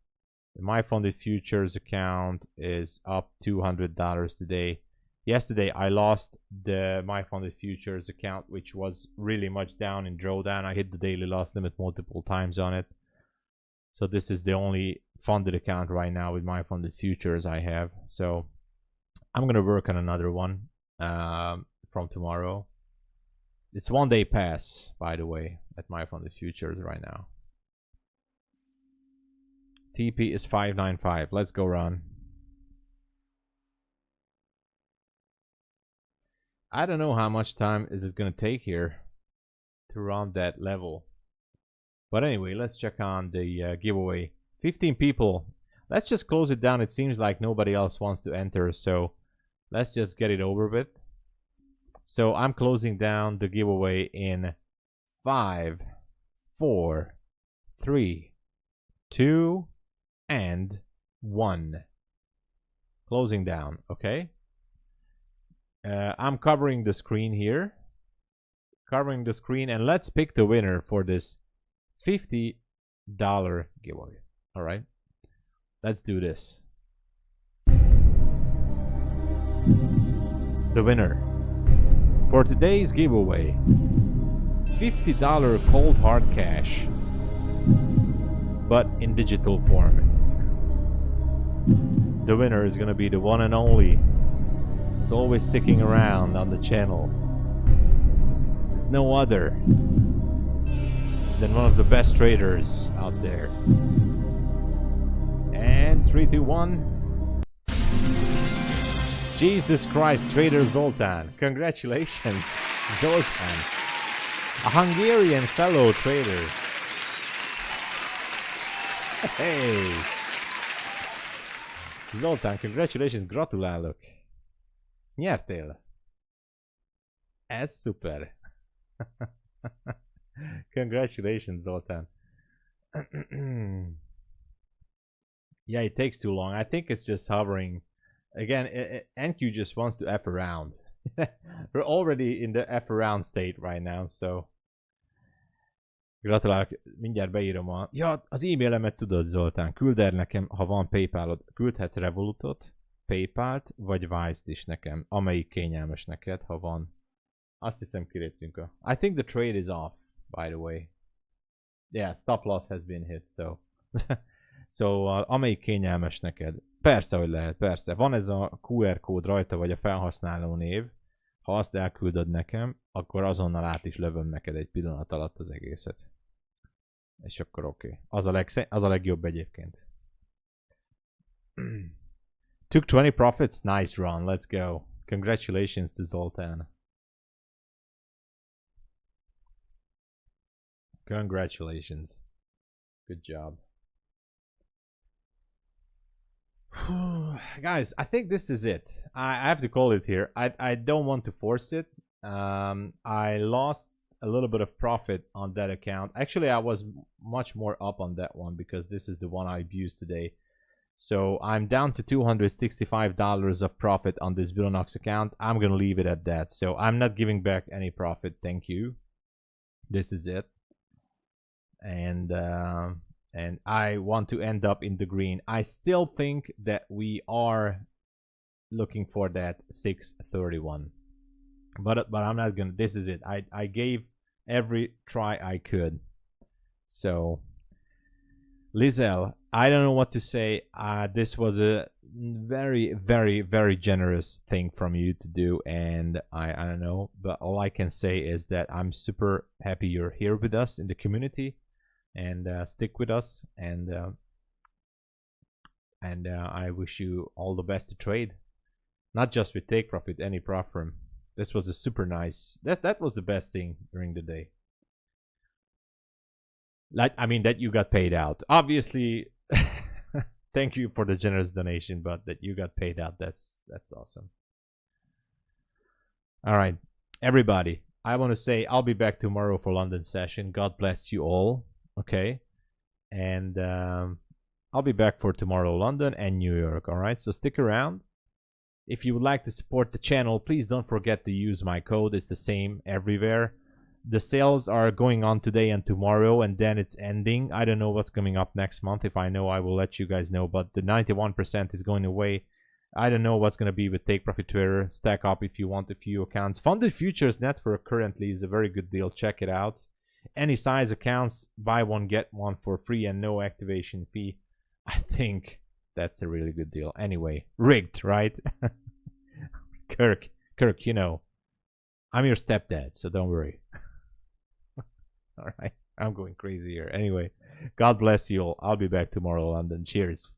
The MyFundedFutures account is up $200 today. Yesterday, I lost the MyFundedFutures account, which was really much down in drawdown. I hit the daily loss limit multiple times on it. So this is the only funded account right now with MyFundedFutures I have. So I'm going to work on another one from tomorrow. It's 1 day pass, by the way, at MyFundedFutures right now. TP is 595. Let's go run. I don't know how much time is it going to take here to run that level. But anyway, let's check on the giveaway. 15 people. Let's just close it down. It seems like nobody else wants to enter, so let's just get it over with. So I'm closing down the giveaway in 5, 4, 3, 2, and 1. Closing down. Okay. I'm covering the screen here. Covering the screen, and let's pick the winner for this $50 giveaway. All right. Let's do this. The winner for today's giveaway, $50 cold hard cash, but in digital form. The winner is going to be the one and only. It's always sticking around on the channel. It's no other than one of the best traders out there. And 3, 2, 1. Jesus Christ, Trader Zoltan. Congratulations, Zoltan. A Hungarian fellow trader. Hey. Zoltán, congratulations, gratulálok. Nyertél. Ez szuper. Congratulations, Zoltán. Yeah, it takes too long. I think it's just hovering. Again, NQ just wants to F around. We're already in the F around state right now, so. Gratulálok, mindjárt beírom a... Ja, az e-mailemet tudod, Zoltán. Küld el nekem, ha van PayPal-od. Küldhetsz Revolutot, PayPal-t, vagy Wise-t is nekem. Amelyik kényelmes neked, ha van. Azt hiszem kiléptünk a... I think the trade is off, by the way. Yeah, stop loss has been hit, so... so, amelyik kényelmes neked. Persze, hogy lehet, persze. Van ez a QR kód rajta, vagy a felhasználó név. Ha azt elküldöd nekem, akkor azonnal át is lövöm neked egy pillanat alatt az egészet. És akkor oké. Az a legjobb egyébként. Took 20 profits? Nice run, let's go. Congratulations to Zoltán. Congratulations. Good job. Guys, I think this is it. I have to call it here. I don't want to force it. I lost a little bit of profit on that account. Actually, I was much more up on that one because this is the one I've used today. So I'm down to $265 of profit on this Bulenox account. I'm gonna leave it at that. So I'm not giving back any profit. Thank you. This is it. And I want to end up in the green. I still think that we are looking for that 631. But I'm not gonna. This is it. I gave every try I could. So Lizelle, I don't know what to say. This was a very, very, very generous thing from you to do, and I don't know. But all I can say is that I'm super happy you're here with us in the community, and stick with us. And I wish you all the best to trade, not just with take profit, any prop firm. This was a super nice. That was the best thing during the day. Like, I mean, that you got paid out. Obviously, thank you for the generous donation, but that you got paid out, that's awesome. All right, everybody. I want to say I'll be back tomorrow for London session. God bless you all. Okay, and I'll be back for tomorrow London and New York. All right, so stick around. If you would like to support the channel, please don't forget to use my code. It's the same everywhere. The sales are going on today and tomorrow, and then it's ending. I don't know what's coming up next month. If I know, I will let you guys know. But the 91% is going away. I don't know what's going to be with Take Profit Trader. Stack up if you want a few accounts. Funded Futures Network currently is a very good deal. Check it out. Any size accounts, buy one, get one for free and no activation fee. I think that's a really good deal. Anyway, rigged, right? Kirk, you know, I'm your stepdad, so don't worry. All right, I'm going crazy here. Anyway, God bless you all. I'll be back tomorrow, London. Cheers.